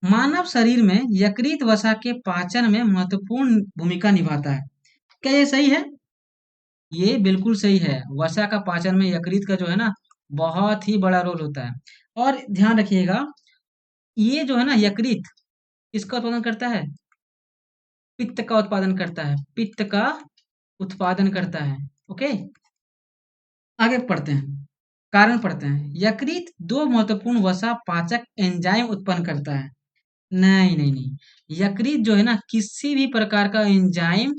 मानव शरीर में यकृत वसा के पाचन में महत्वपूर्ण भूमिका निभाता है। क्या ये सही है? ये बिल्कुल सही है। वसा का पाचन में यकृत का जो है ना, बहुत ही बड़ा रोल होता है। और ध्यान रखिएगा, ये जो है ना यकृत, किसका उत्पादन करता है? पित्त का उत्पादन करता है, पित्त का उत्पादन करता है। ओके, आगे पढ़ते हैं, कारण पढ़ते हैं। यकृत दो महत्वपूर्ण वसा पाचक एंजाइम उत्पन्न करता है। नहीं नहीं नहीं, यकृत जो है ना किसी भी प्रकार का एंजाइम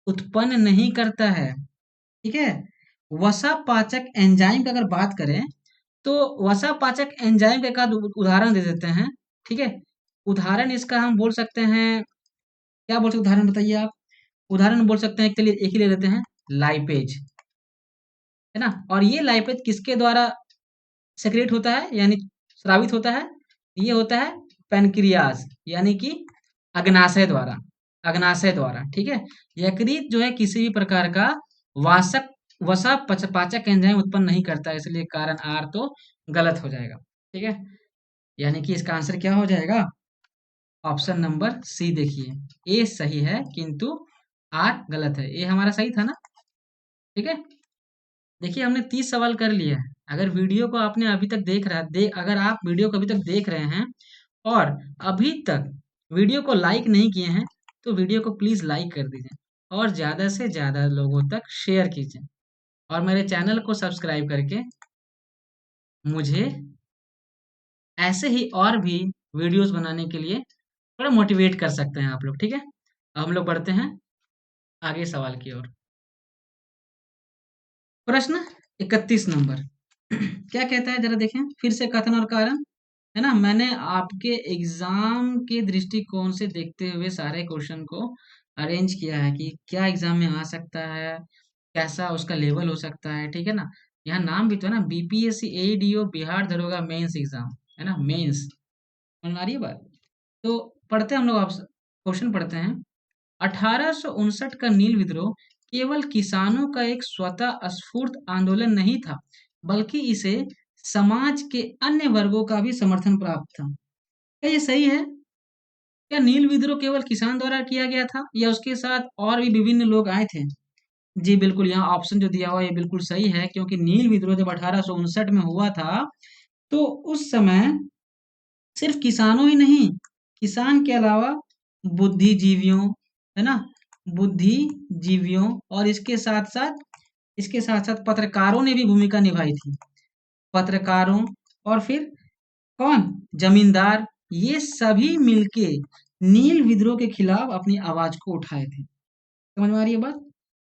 उत्पन्न नहीं करता है, ठीक है? वसा पाचक एंजाइम की अगर बात करें, तो वसा पाचक एंजाइम का एक आध उदाहरण दे देते हैं, ठीक है? उदाहरण इसका हम बोल सकते हैं, क्या बोल सकते हैं? उदाहरण बताइए आप। उदाहरण बोल सकते हैं, चलिए एक ही ले लेते हैं, लाइपेज, है ना? और ये लाइपेज किसके द्वारा सेक्रेट होता है, यानी स्रावित होता है? ये होता है पेनक्रियाज, यानी कि अग्नाशय द्वारा, अग्नाशय द्वारा, ठीक है? यकृत जो है किसी भी प्रकार का वासक वसा पाचक एंजाइम उत्पन्न नहीं करता है, इसलिए कारण आर तो गलत हो जाएगा, ठीक है? यानी कि इसका आंसर क्या हो जाएगा? Option number C. देखिए ए सही है किंतु आर गलत है। ए हमारा सही था ना, ठीक है? देखिए हमने 30 सवाल कर लिया है। अगर वीडियो को आपने अभी तक अगर आप वीडियो को अभी तक देख रहे हैं और अभी तक वीडियो को लाइक नहीं किए हैं, तो वीडियो को प्लीज लाइक कर दीजिए और ज्यादा से ज्यादा लोगों तक शेयर कीजिए, और मेरे चैनल को सब्सक्राइब करके मुझे ऐसे ही और भी वीडियोस बनाने के लिए थोड़ा मोटिवेट कर सकते हैं आप लोग, ठीक है? अब हम लोग बढ़ते हैं आगे सवाल की ओर। प्रश्न 31 नंबर क्या कहता है, जरा देखें फिर से, कथन और कारण, है ना? मैंने आपके एग्जाम के दृष्टिकोण से देखते हुए सारे क्वेश्चन को अरेंज किया है कि क्या एग्जाम में आ सकता है, कैसा उसका लेवल हो सकता है, ठीक है ना? यहाँ नाम भी तो है ना, बीपीएससी एडीओ बिहार दरोगा मेंस एग्जाम, है ना? मेंस, समझ में आ रही है बात? तो पढ़ते हैं हम लोग, आप क्वेश्चन पढ़ते हैं। 1859 का नील विद्रोह केवल किसानों का एक स्वतः स्फूर्त आंदोलन नहीं था, बल्कि इसे समाज के अन्य वर्गों का भी समर्थन प्राप्त था। क्या ये सही है? क्या नील विद्रोह केवल किसान द्वारा किया गया था, या उसके साथ और भी विभिन्न लोग आए थे? जी बिल्कुल, यहाँ ऑप्शन जो दिया हुआ है ये बिल्कुल सही है, क्योंकि नील विद्रोह जब 1859 में हुआ था, तो उस समय सिर्फ किसानों ही नहीं, किसान के अलावा बुद्धिजीवियों, है ना, बुद्धिजीवियों, और इसके साथ साथ पत्रकारों ने भी भूमिका निभाई थी। पत्रकारों, और फिर कौन? जमींदार, ये सभी मिलके नील विद्रोह के खिलाफ अपनी आवाज को उठाए थे। समझ में आ रही है बात?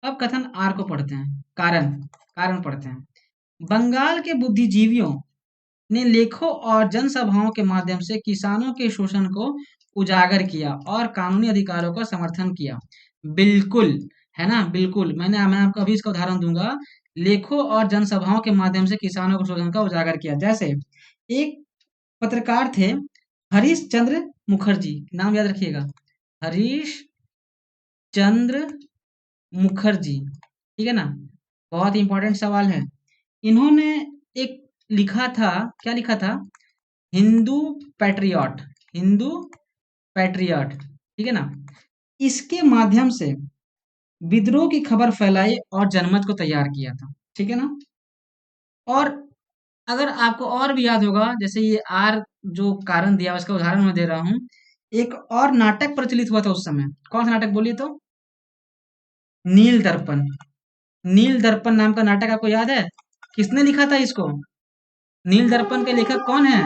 अब कथन आर को पढ़ते हैं, कारण, कारण पढ़ते हैं। बंगाल के बुद्धिजीवियों ने लेखों और जनसभाओं के माध्यम से किसानों के शोषण को उजागर किया और कानूनी अधिकारों का समर्थन किया। बिल्कुल, है ना? बिल्कुल, मैं आपको अभी इसका उदाहरण दूंगा। लेखों और जनसभाओं के माध्यम से किसानों के शोषण का उजागर किया, जैसे एक पत्रकार थे हरीश चंद्र मुखर्जी, नाम याद रखिएगा, हरीश चंद्र मुखर्जी, ठीक है ना? बहुत इंपॉर्टेंट सवाल है। इन्होंने एक लिखा था, क्या लिखा था? हिंदू पैट्रियट, हिंदू पैट्रियट, ठीक है ना? इसके माध्यम से विद्रोह की खबर फैलाई और जनमत को तैयार किया था, ठीक है ना? और अगर आपको और भी याद होगा, जैसे ये आर जो कारण दिया उसका उदाहरण मैं दे रहा हूँ, एक और नाटक प्रचलित हुआ था उस समय। कौन सा नाटक बोलिए तो? नील दर्पण। नील दर्पण नाम का नाटक आपको याद है? किसने लिखा था इसको? नील दर्पण के लेखक कौन है?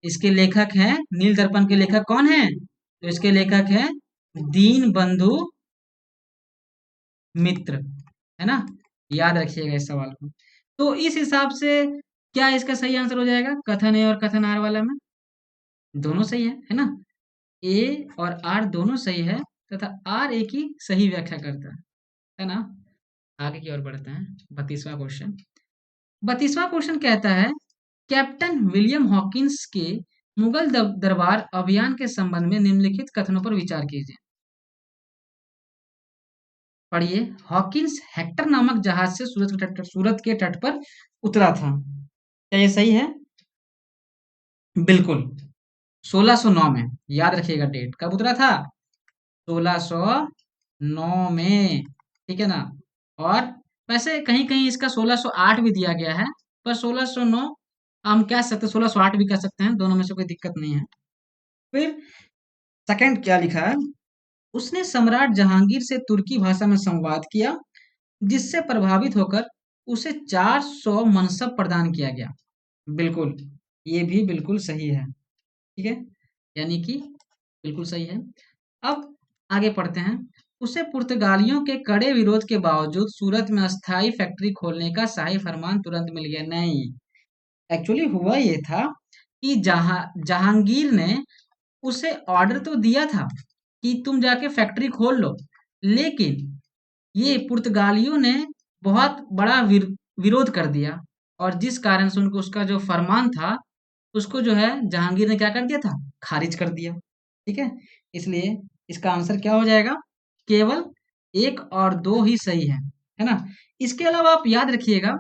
इसके लेखक हैं, नील दर्पण के लेखक कौन है? तो इसके लेखक हैं दीन बंधु मित्र, है ना। याद रखिएगा इस सवाल को। तो इस हिसाब से क्या इसका सही आंसर हो जाएगा कथन ए और कथन आर वाला में? दोनों सही है ना। ए और आर दोनों सही है तथा आर ए की सही व्याख्या करता है ना। आगे की ओर बढ़ते हैं। 32वां क्वेश्चन। 32वां क्वेश्चन कहता है कैप्टन विलियम हॉकिंस के मुगल दरबार अभियान के संबंध में निम्नलिखित कथनों पर विचार कीजिए। पढ़िए। हॉकिंस हेक्टर नामक जहाज से सूरत के तट पर उतरा था। क्या ये सही है? बिल्कुल। 1609 में। याद रखिएगा डेट, कब उतरा था? 1609 में। ठीक है ना। और वैसे कहीं कहीं इसका 1608 भी दिया गया है, पर 1609 हम कह सकते, 1608 भी कह सकते हैं, दोनों में से कोई दिक्कत नहीं है। फिर सेकंड क्या लिखा है? उसने सम्राट जहांगीर से तुर्की भाषा में संवाद किया, जिससे प्रभावित होकर उसे 400 मनसब प्रदान किया गया। बिल्कुल, ये भी बिल्कुल सही है। ठीक है, यानी कि बिल्कुल सही है। अब आगे पढ़ते हैं। उसे पुर्तगालियों के कड़े विरोध के बावजूद सूरत में अस्थायी फैक्ट्री खोलने का शाही फरमान तुरंत मिल गया। नहीं, एक्चुअली हुआ ये था कि जहांगीर ने उसे ऑर्डर तो दिया था कि तुम जाके फैक्ट्री खोल लो, लेकिन ये पुर्तगालियों ने बहुत बड़ा विरोध कर दिया, और जिस कारण से उनको उसका जो फरमान था उसको जो है जहांगीर ने क्या कर दिया था, खारिज कर दिया। ठीक है, इसलिए इसका आंसर क्या हो जाएगा? केवल एक और दो ही सही है ना। इसके अलावा आप याद रखिएगा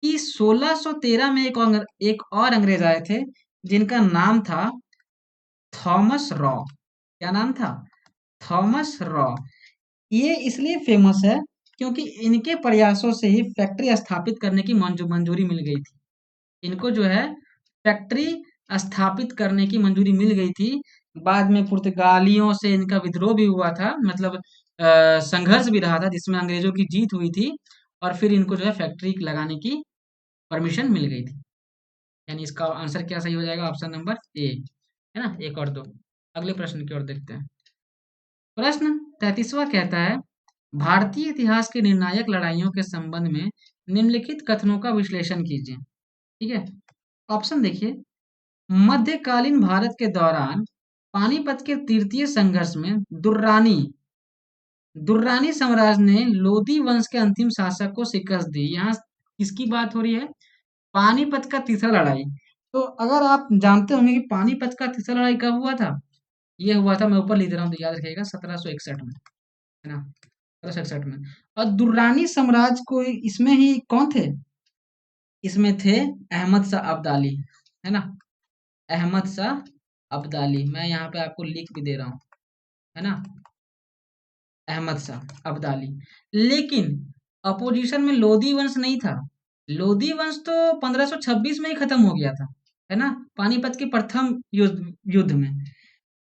कि 1613 में एक और अंग्रेज आए थे जिनका नाम था थॉमस रॉ। क्या नाम था? Thomas raw. ये इसलिए फेमस है क्योंकि इनके प्रयासों से ही फैक्ट्री स्थापित करने की मंजूरी मिल गई थी। इनको जो है फैक्ट्री स्थापित करने की मंजूरी मिल गई थी। बाद में पुर्तगालियों से इनका विद्रोह भी हुआ था, मतलब संघर्ष भी रहा था जिसमें अंग्रेजों की जीत हुई थी, और फिर इनको जो है फैक्ट्री लगाने की परमिशन मिल गई थी। यानी इसका आंसर क्या सही हो जाएगा? ऑप्शन नंबर ए, है ना। एक और दो। अगले प्रश्न की ओर देखते हैं। प्रश्न 33वां कहता है भारतीय इतिहास की निर्णायक लड़ाइयों के संबंध में निम्नलिखित कथनों का विश्लेषण कीजिए। ठीक है, ऑप्शन देखिए। मध्यकालीन भारत के दौरान पानीपत के तृतीय संघर्ष में दुर्रानी साम्राज्य ने लोधी वंश के अंतिम शासक को शिकस्त दी। यहाँ किसकी बात हो रही है? पानीपत का तीसरा लड़ाई। तो अगर आप जानते होंगे कि पानीपत का तीसरा लड़ाई कब हुआ था, ये हुआ था, मैं ऊपर लिख रहा हूँ तो याद रखिएगा, 1761 में, है ना। 1761 में। और दुर्रानी साम्राज्य को इसमें ही कौन थे? इसमें थे अहमद शाह अब्दाली, है ना। अहमद शाह अब्दाली, मैं यहाँ पे आपको लिख भी दे रहा हूँ, है ना। अहमद शाह अब्दाली। लेकिन अपोजिशन में लोधी वंश नहीं था। लोधी वंश तो 1526 में ही खत्म हो गया था, है ना, पानीपत के प्रथम युद्ध में।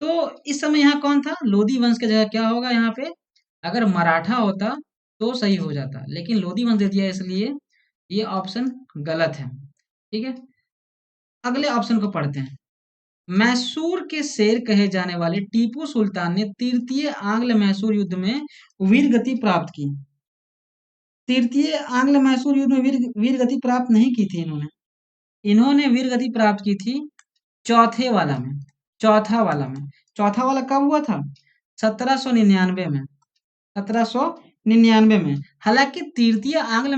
तो इस समय यहाँ कौन था? लोधी वंश की जगह क्या होगा यहाँ पे? अगर मराठा होता तो सही हो जाता, लेकिन लोधी वंश दे दिया, इसलिए ये ऑप्शन गलत है। ठीक है, अगले ऑप्शन को पढ़ते हैं। मैसूर के शेर कहे जाने वाले टीपू सुल्तान ने तृतीय आंग्ल मैसूर युद्ध में वीर गति प्राप्त की। तृतीय आंग्ल मैसूर युद्ध में वीर गति प्राप्त नहीं की थी इन्होंने। इन्होंने वीर गति प्राप्त की थी चौथे वाला में। चौथा वाला में। चौथा वाला कब हुआ था? 1799 में। 1799 में। हालांकि तृतीय आंग्ल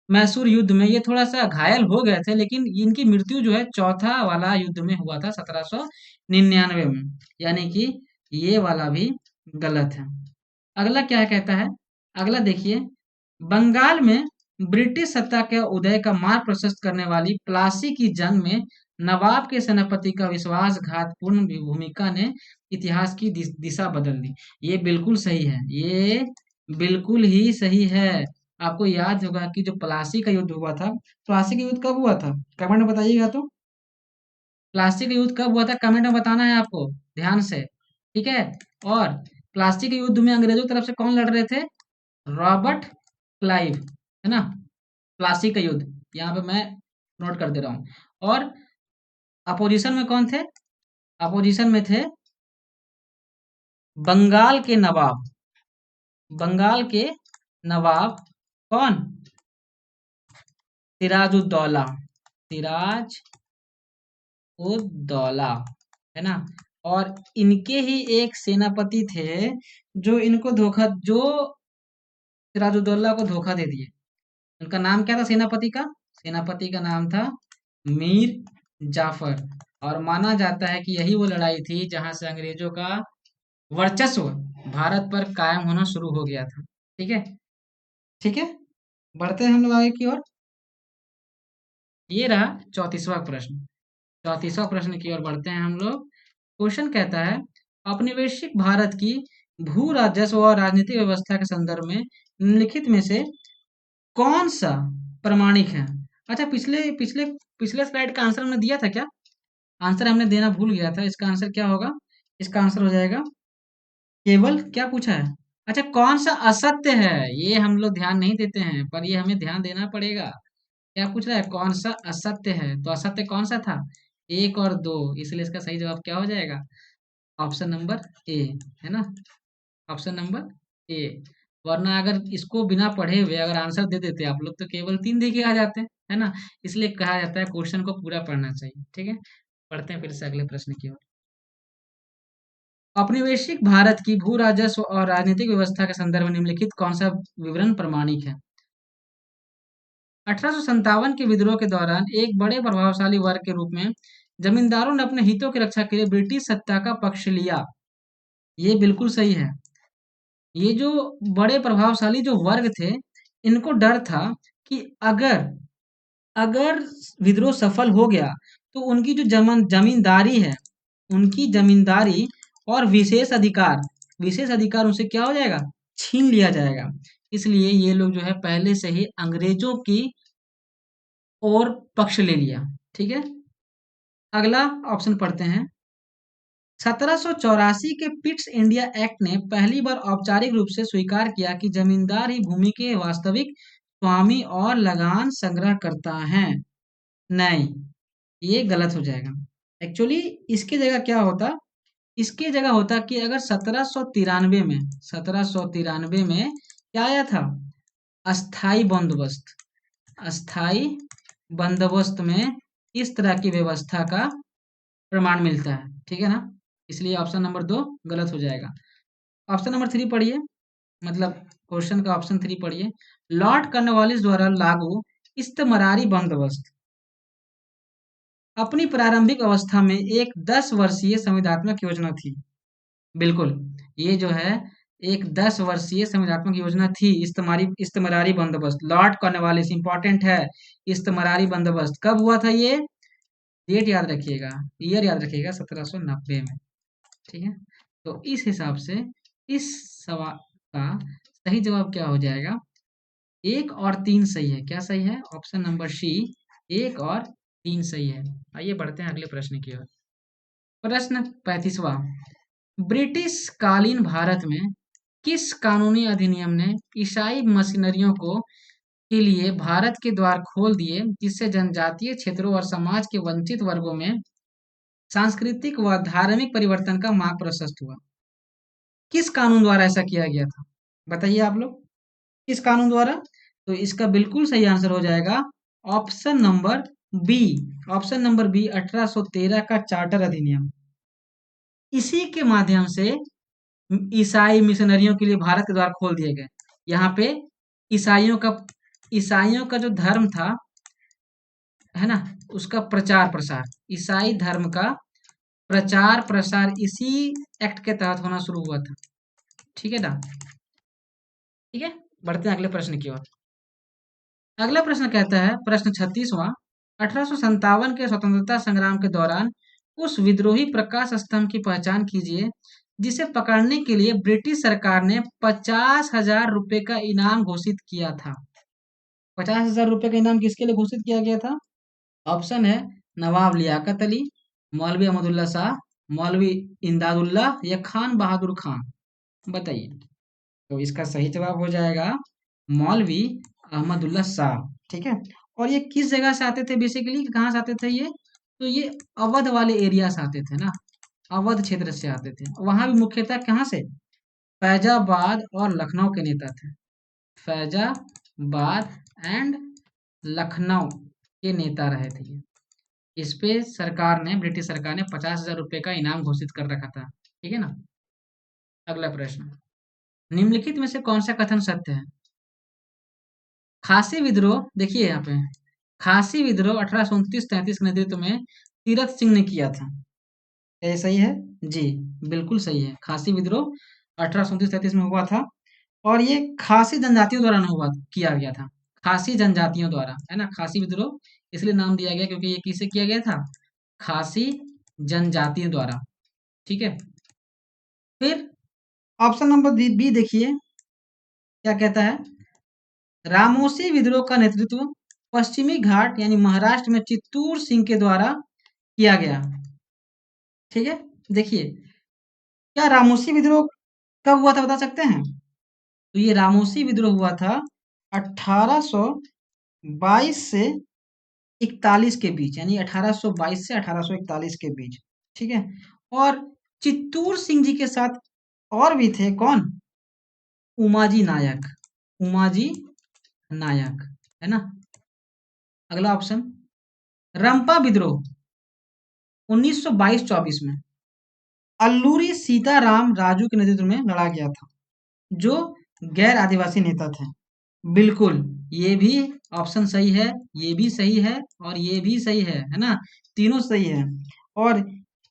मैसूर युद्ध में ये थोड़ा सा घायल हो गए थे, लेकिन इनकी मृत्यु जो है चौथा वाला युद्ध में हुआ था 1799 में। यानी कि ये वाला भी गलत है। अगला क्या कहता है? अगला देखिए। बंगाल में ब्रिटिश सत्ता के उदय का मार्ग प्रशस्त करने वाली प्लासी की जंग में नवाब के सेनापति का विश्वासघातपूर्ण भूमिका ने इतिहास की दिशा बदल दी। ये बिल्कुल सही है, ये बिल्कुल ही सही है। आपको याद होगा कि जो प्लासी का युद्ध हुआ था, प्लासी का युद्ध कब हुआ था? कमेंट में बताइएगा तो। प्लासी का युद्ध कब हुआ था कमेंट में बताना है आपको, ध्यान से। ठीक है, और प्लासी के युद्ध में अंग्रेजों की तरफ से कौन लड़ रहे थे? रॉबर्ट क्लाइव, है ना। प्लासी का युद्ध यहाँ पे मैं नोट कर दे रहा हूँ। और अपोजिशन में कौन थे? अपोजिशन में थे बंगाल के नवाब, बंगाल के नवाब कौन? सिराजुद्दौला, सिराजुद्दौला, है ना। और इनके ही एक सेनापति थे जो सिराजुद्दौला को धोखा दे दिए। उनका नाम क्या था सेनापति का? सेनापति का नाम था मीर जाफर। और माना जाता है कि यही वो लड़ाई थी जहां से अंग्रेजों का वर्चस्व भारत पर कायम होना शुरू हो गया था। ठीक है, ठीक है, बढ़ते हैं हम लोग आगे की ओर। ये रहा 34वां प्रश्न। 34वां प्रश्न की ओर बढ़ते हैं हम लोग। क्वेश्चन कहता है, औपनिवेशिक भारत की भू राजस्व और राजनीतिक व्यवस्था के संदर्भ में निम्नलिखित में से कौन सा प्रमाणिक है? अच्छा, पिछले पिछले पिछले स्लाइड का आंसर हमने दिया था क्या? आंसर हमने देना भूल गया था। इसका आंसर क्या होगा? इसका आंसर हो जाएगा केवल, क्या पूछा है? अच्छा, कौन सा असत्य है? ये हम लोग ध्यान नहीं देते हैं, पर ये हमें ध्यान देना पड़ेगा। क्या पूछ रहा है? कौन सा असत्य है? तो असत्य कौन सा था? 1 और 2, इसलिए इसका सही जवाब क्या हो जाएगा? ऑप्शन नंबर ए, है ना। Option number A. वरना अगर इसको बिना पढ़े हुए अगर आंसर दे देते आप लोग तो केवल 3 देके आ जाते हैं, है ना। इसलिए कहा जाता है क्वेश्चन को पूरा पढ़ना चाहिए। ठीक है, पढ़ते हैं फिर से अगले प्रश्न की ओर। औपनिवेशिक भारत की भू राजस्व और राजनीतिक व्यवस्था के संदर्भ में निम्नलिखित कौन सा विवरण प्रमाणिक है? 1857 के विद्रोह के दौरान एक बड़े प्रभावशाली वर्ग के रूप में जमींदारों ने अपने हितों की रक्षा के लिए ब्रिटिश सत्ता का पक्ष लिया। ये बिल्कुल सही है। ये जो बड़े प्रभावशाली जो वर्ग थे, इनको डर था कि अगर अगर विद्रोह सफल हो गया तो उनकी जो जमींदारी है, उनकी जमींदारी और विशेष अधिकार उनसे क्या हो जाएगा? छीन लिया जाएगा। इसलिए ये लोग जो है पहले से ही अंग्रेजों की ओर पक्ष ले लिया। ठीक है, अगला ऑप्शन पढ़ते हैं। 1784 के पिट्स इंडिया एक्ट ने पहली बार औपचारिक रूप से स्वीकार किया कि जमींदार ही भूमि के वास्तविक स्वामी और लगान संग्रह करता है। नहीं, ये गलत हो जाएगा। एक्चुअली इसकी जगह क्या होता? इसकी जगह होता कि अगर 1793 में क्या आया था? अस्थाई बंदोबस्त। अस्थाई बंदोबस्त में इस तरह की व्यवस्था का प्रमाण मिलता है। ठीक है ना, इसलिए ऑप्शन नंबर 2 गलत हो जाएगा। ऑप्शन नंबर 3 पढ़िए, मतलब क्वेश्चन का ऑप्शन 3 पढ़िए। लॉर्ड कॉर्नवालिस द्वारा लागू इस्तमरारी बंदोबस्त अपनी प्रारंभिक अवस्था में एक 10 वर्षीय संविधात्मक योजना थी। बिल्कुल, ये जो है एक 10 वर्षीय संविधात्मक योजना थी। इस्तमरारी बंदोबस्त, लॉर्ड कॉर्नवालिस, इंपॉर्टेंट है। इस्तमरारी बंदोबस्त कब हुआ था? ये डेट याद रखिएगा, ईयर याद रखिएगा, 1790 में। ठीक है, तो इस हिसाब से इस सवाल का सही जवाब क्या हो जाएगा? 1 और 3 सही है। क्या सही है? ऑप्शन नंबर सी, 1 और 3 सही है। आइए बढ़ते हैं अगले प्रश्न की ओर। प्रश्न 35वां। ब्रिटिश कालीन भारत में किस कानूनी अधिनियम ने ईसाई मिशनरियों को के लिए भारत के द्वार खोल दिए, जिससे जनजातीय क्षेत्रों और समाज के वंचित वर्गों में सांस्कृतिक व धार्मिक परिवर्तन का मार्ग प्रशस्त हुआ? किस कानून द्वारा ऐसा किया गया था? बताइए आप लोग, किस कानून द्वारा? तो इसका बिल्कुल सही आंसर हो जाएगा option number B. Option number B, 1813 का चार्टर अधिनियम। इसी के माध्यम से ईसाई मिशनरियों के लिए भारत के द्वार खोल दिए गए। यहाँ पे ईसाइयों का ईसाइयों का जो धर्म था, है ना, उसका प्रचार प्रसार, ईसाई धर्म का प्रचार प्रसार इसी एक्ट के तहत होना शुरू हुआ था। ठीक है ना, ठीक है, बढ़ते हैं अगले प्रश्न की ओर। अगला प्रश्न कहता है, प्रश्न 36वां। 1857 के स्वतंत्रता संग्राम के दौरान उस विद्रोही प्रकाश स्तंभ की पहचान कीजिए जिसे पकड़ने के लिए ब्रिटिश सरकार ने 50,000 रुपए का इनाम घोषित किया था। 50,000 रुपए का इनाम किसके लिए घोषित किया गया था? ऑप्शन है नवाब लियाकत अली, मौलवी अहमदुल्ला शाह, मौलवी इमदादुल्ला या खान बहादुर खान। बताइए। तो इसका सही जवाब हो जाएगा मौलवी अहमदुल्ला शाह। ठीक है, और ये किस जगह से आते थे? बेसिकली कहाँ से आते थे ये? तो ये अवध वाले एरिया से आते थे ना, अवध क्षेत्र से आते थे। वहां भी मुख्यतः कहाँ से? फैजाबाद और लखनऊ के नेता थे। फैजाबाद एंड लखनऊ के नेता रहे थे ये। इस पे सरकार ने, ब्रिटिश सरकार ने 50,000 रुपए का इनाम घोषित कर रखा था। ठीक है ना। अगला प्रश्न, निम्नलिखित में से कौन सा कथन सत्य है? खासी विद्रोह, देखिए यहाँ पे, खासी विद्रोह 1829-33 के नेतृत्व में तीरथ सिंह ने किया था। क्या ये सही है? जी, बिल्कुल सही है। खासी विद्रोह 1829-33 में हुआ था और ये खासी जनजातियों द्वारा नहीं हुआ, किया गया था। खासी जनजातियों द्वारा, है ना। खासी विद्रोह इसलिए नाम दिया गया क्योंकि ये किससे किया गया था? खासी जनजातियों द्वारा। ठीक है। फिर ऑप्शन नंबर बी देखिए क्या कहता है। रामोसी विद्रोह का नेतृत्व पश्चिमी घाट यानी महाराष्ट्र में चित्तूर सिंह के द्वारा किया गया। ठीक है। देखिए, क्या रामोसी विद्रोह कब हुआ था बता सकते हैं? तो ये रामोसी विद्रोह हुआ था 1822 से 41 के बीच, यानी 1822 से 1841 के बीच। ठीक है। और चित्तूर सिंह जी के साथ और भी थे, कौन? उमाजी नायक, उमाजी नायक, है ना। अगला ऑप्शन, रंपा विद्रोह 1922-24 में अल्लूरी सीताराम राजू के नेतृत्व में लड़ा गया था, जो गैर आदिवासी नेता थे। बिल्कुल, ये भी ऑप्शन सही है, ये भी सही है और ये भी सही है ना। तीनों सही है। और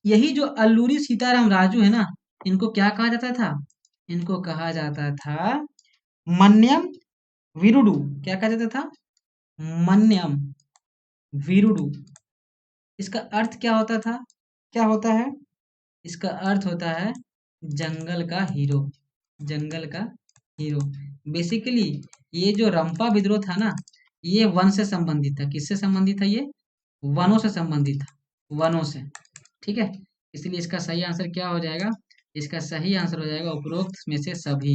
यही जो अल्लूरी सीताराम राजू है ना, इनको क्या कहा जाता था? इनको कहा जाता था मन्यम वीरुडू। क्या कहा जाता था? मन्यम वीरुडू। इसका अर्थ क्या होता था? क्या होता है? इसका अर्थ होता है जंगल का हीरो, जंगल का हीरो। बेसिकली ये जो रंपा विद्रोह था ना, ये वन से संबंधित था। किससे संबंधित था ये? वनों से संबंधित था, वनों से। ठीक है। इसलिए इसका सही आंसर क्या हो जाएगा? इसका सही आंसर हो जाएगा उपरोक्त में से सभी।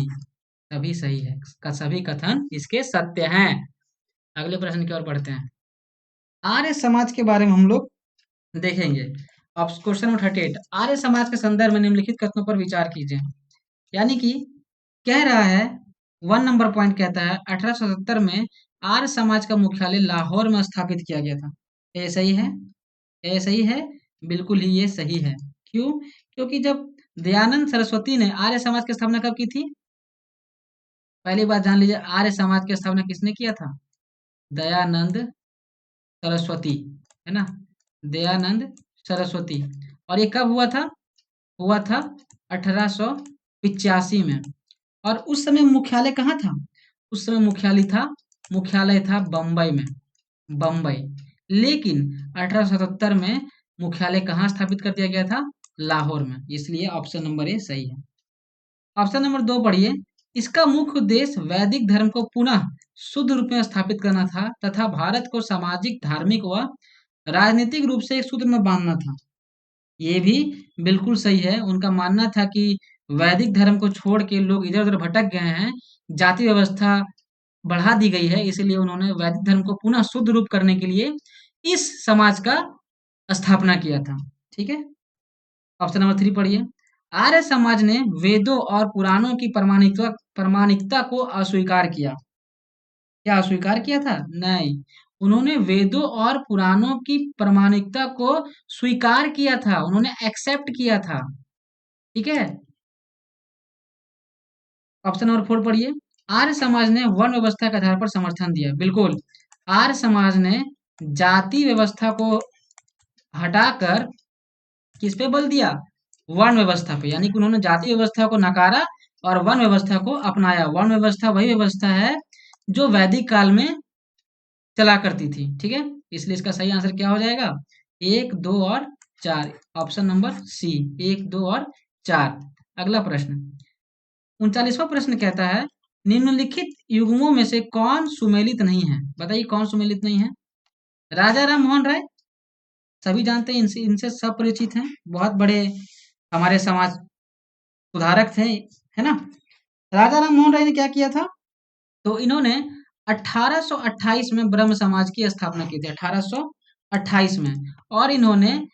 सभी सही है, का सभी कथन इसके सत्य हैं। अगले प्रश्न की ओर बढ़ते हैं। आर्य समाज के बारे में हम लोग देखेंगे। अब क्वेश्चन नंबर 38, आर्य समाज के संदर्भ में निम्नलिखित कथनों पर विचार कीजिए। यानी कि कह रहा है, 1 नंबर पॉइंट कहता है 1870 में आर्य समाज का मुख्यालय लाहौर में स्थापित किया गया था। ये सही है? ये सही है, बिल्कुल ही ये सही है। क्यों? क्योंकि जब दयानंद सरस्वती ने आर्य समाज की स्थापना कब की थी? पहली बात जान लीजिए, आर्य समाज की स्थापना किसने किया था? दयानंद सरस्वती, है ना। दयानंद सरस्वती। और ये कब हुआ था? हुआ था 1885 में। और उस समय मुख्यालय कहाँ था? उस समय मुख्यालय था बम्बई में, बम्बई। लेकिन 1877 में मुख्यालय कहाँ स्थापित कर दिया गया था? लाहौर में। इसलिए ऑप्शन नंबर ए सही है। ऑप्शन नंबर 2 पढ़िए। इसका मुख्य उद्देश्य वैदिक धर्म को पुनः शुद्ध रूप में स्थापित करना था तथा भारत को सामाजिक, धार्मिक व राजनीतिक रूप से एक सूत्र में बांधना था। ये भी बिल्कुल सही है। उनका मानना था कि वैदिक धर्म को छोड़ के लोग इधर उधर भटक गए हैं, जाति व्यवस्था बढ़ा दी गई है, इसलिए उन्होंने वैदिक धर्म को पुनः शुद्ध रूप करने के लिए इस समाज का स्थापना किया था। ठीक है। ऑप्शन नंबर 3 पढ़िए। आर्य समाज ने वेदों और पुराणों की प्रामाणिकता को अस्वीकार किया। क्या अस्वीकार किया था? नहीं, उन्होंने वेदों और पुराणों की प्रामाणिकता को स्वीकार किया था, उन्होंने एक्सेप्ट किया था। ठीक है। ऑप्शन नंबर 4 पढ़िए। आर्य समाज ने वर्ण व्यवस्था के आधार पर समर्थन दिया। बिल्कुल, आर्य समाज ने जाति व्यवस्था को हटाकर किस पे बल दिया? वर्ण व्यवस्था पे। यानी कि उन्होंने जाति व्यवस्था को नकारा और वर्ण व्यवस्था को अपनाया। वर्ण व्यवस्था वही व्यवस्था है जो वैदिक काल में चला करती थी। ठीक है। इसलिए इसका सही आंसर क्या हो जाएगा? 1, 2 और 4। ऑप्शन नंबर सी, 1, 2 और 4। अगला प्रश्न, 39वां प्रश्न कहता है, निम्नलिखित युग्मों में से कौन सुमेलित नहीं है? बताइए कौन सुमेलित नहीं है? राजा राम मोहन राय, सभी जानते हैं, इनसे इनसे सब परिचित हैं, बहुत बड़े हमारे समाज सुधारक थे, है ना। राजा राम मोहन राय ने क्या किया था? तो इन्होंने 1828 में ब्रह्म समाज की स्थापना की थी, 1828 में। और इन्होंने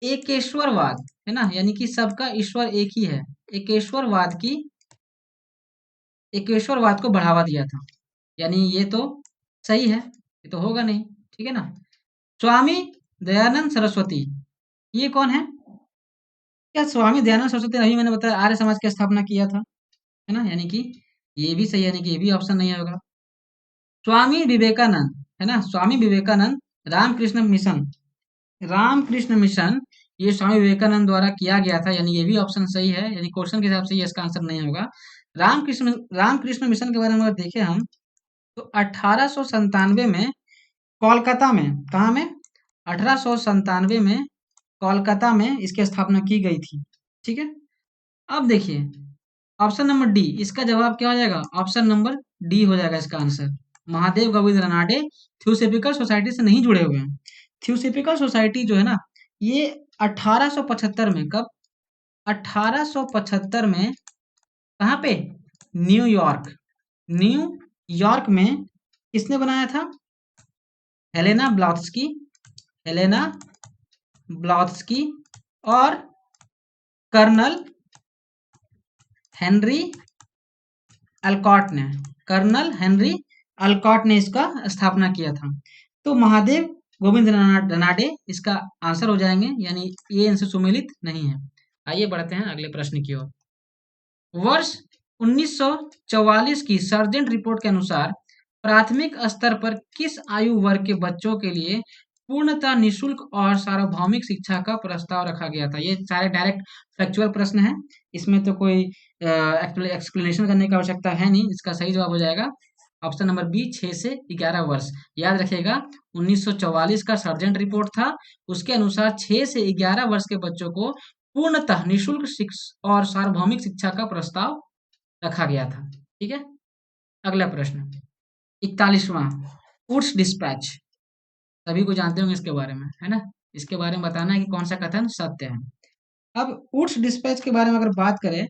एकेश्वरवाद, है ना, यानी कि सबका ईश्वर एक ही है, एकेश्वरवाद की एकेश्वरवाद को बढ़ावा दिया था। यानी ये तो सही है, ये तो होगा नहीं, ठीक है ना। स्वामी दयानंद सरस्वती, ये कौन है? क्या स्वामी दयानंद सरस्वती ने, अभी मैंने बताया, आर्य समाज की स्थापना किया था, है ना, यानी कि ये भी सही है, यानी कि ये भी ऑप्शन नहीं होगा। स्वामी विवेकानंद, है ना, स्वामी विवेकानंद रामकृष्ण मिशन, रामकृष्ण मिशन ये स्वामी विवेकानंद द्वारा किया गया था, यानी ये भी ऑप्शन सही है, यानी क्वेश्चन के हिसाब से ये इसका आंसर नहीं होगा। रामकृष्ण मिशन के बारे में अगर देखें हम, तो 1897 में कोलकाता में, कहाँ में, 1897 में कोलकाता में इसकी स्थापना की गई थी, ठीक है। अब देखिए ऑप्शन नंबर डी, इसका जवाब क्या हो जाएगा? ऑप्शन नंबर डी हो जाएगा इसका answer. Mahadev Govind Ranade theosophical society से नहीं जुड़े हुए हैं। थियोसॉफिकल सोसाइटी जो है ना, ये 1875 में, कब? 1875 में, कहाँ पे? न्यूयॉर्क, न्यूयॉर्क में किसने बनाया था? हेलेना ब्लॉत्स्की, हेलेना ब्लॉत्स्की और कर्नल हेनरी अल्कॉट ने, कर्नल हेनरी अल्कॉट ने इसका स्थापना किया था। तो महादेव गोविंद रनाडे इसका आंसर हो जाएंगे, यानी ये इनसे सुमेलित नहीं है। आइए बढ़ते हैं अगले प्रश्न की ओर। वर्ष 1944 की सर्जेंट रिपोर्ट के अनुसार प्राथमिक स्तर पर किस आयु वर्ग के बच्चों के लिए पूर्णतः निशुल्क और सार्वभौमिक शिक्षा का प्रस्ताव रखा गया था? ये सारे डायरेक्ट फैक्चुअल प्रश्न हैं, इसमें तो कोई एक्सप्लेनेशन करने की आवश्यकता है नहीं। इसका सही जवाब हो जाएगा ऑप्शन नंबर बी, 6 से 11 वर्ष। याद रखिएगा 1944 का सर्जेंट रिपोर्ट था, उसके अनुसार 6 से 11 वर्ष के बच्चों को पूर्णतः निशुल्क और सार्वभौमिक शिक्षा का प्रस्ताव रखा गया था, ठीक है। अगला प्रश्न 41वां, वुड्स डिस्पैच, सभी को जानते होंगे इसके बारे में, है ना। इसके बारे में बताना है कि कौन सा कथन सत्य है। अब वुड्स डिस्पैच के बारे में अगर बात करें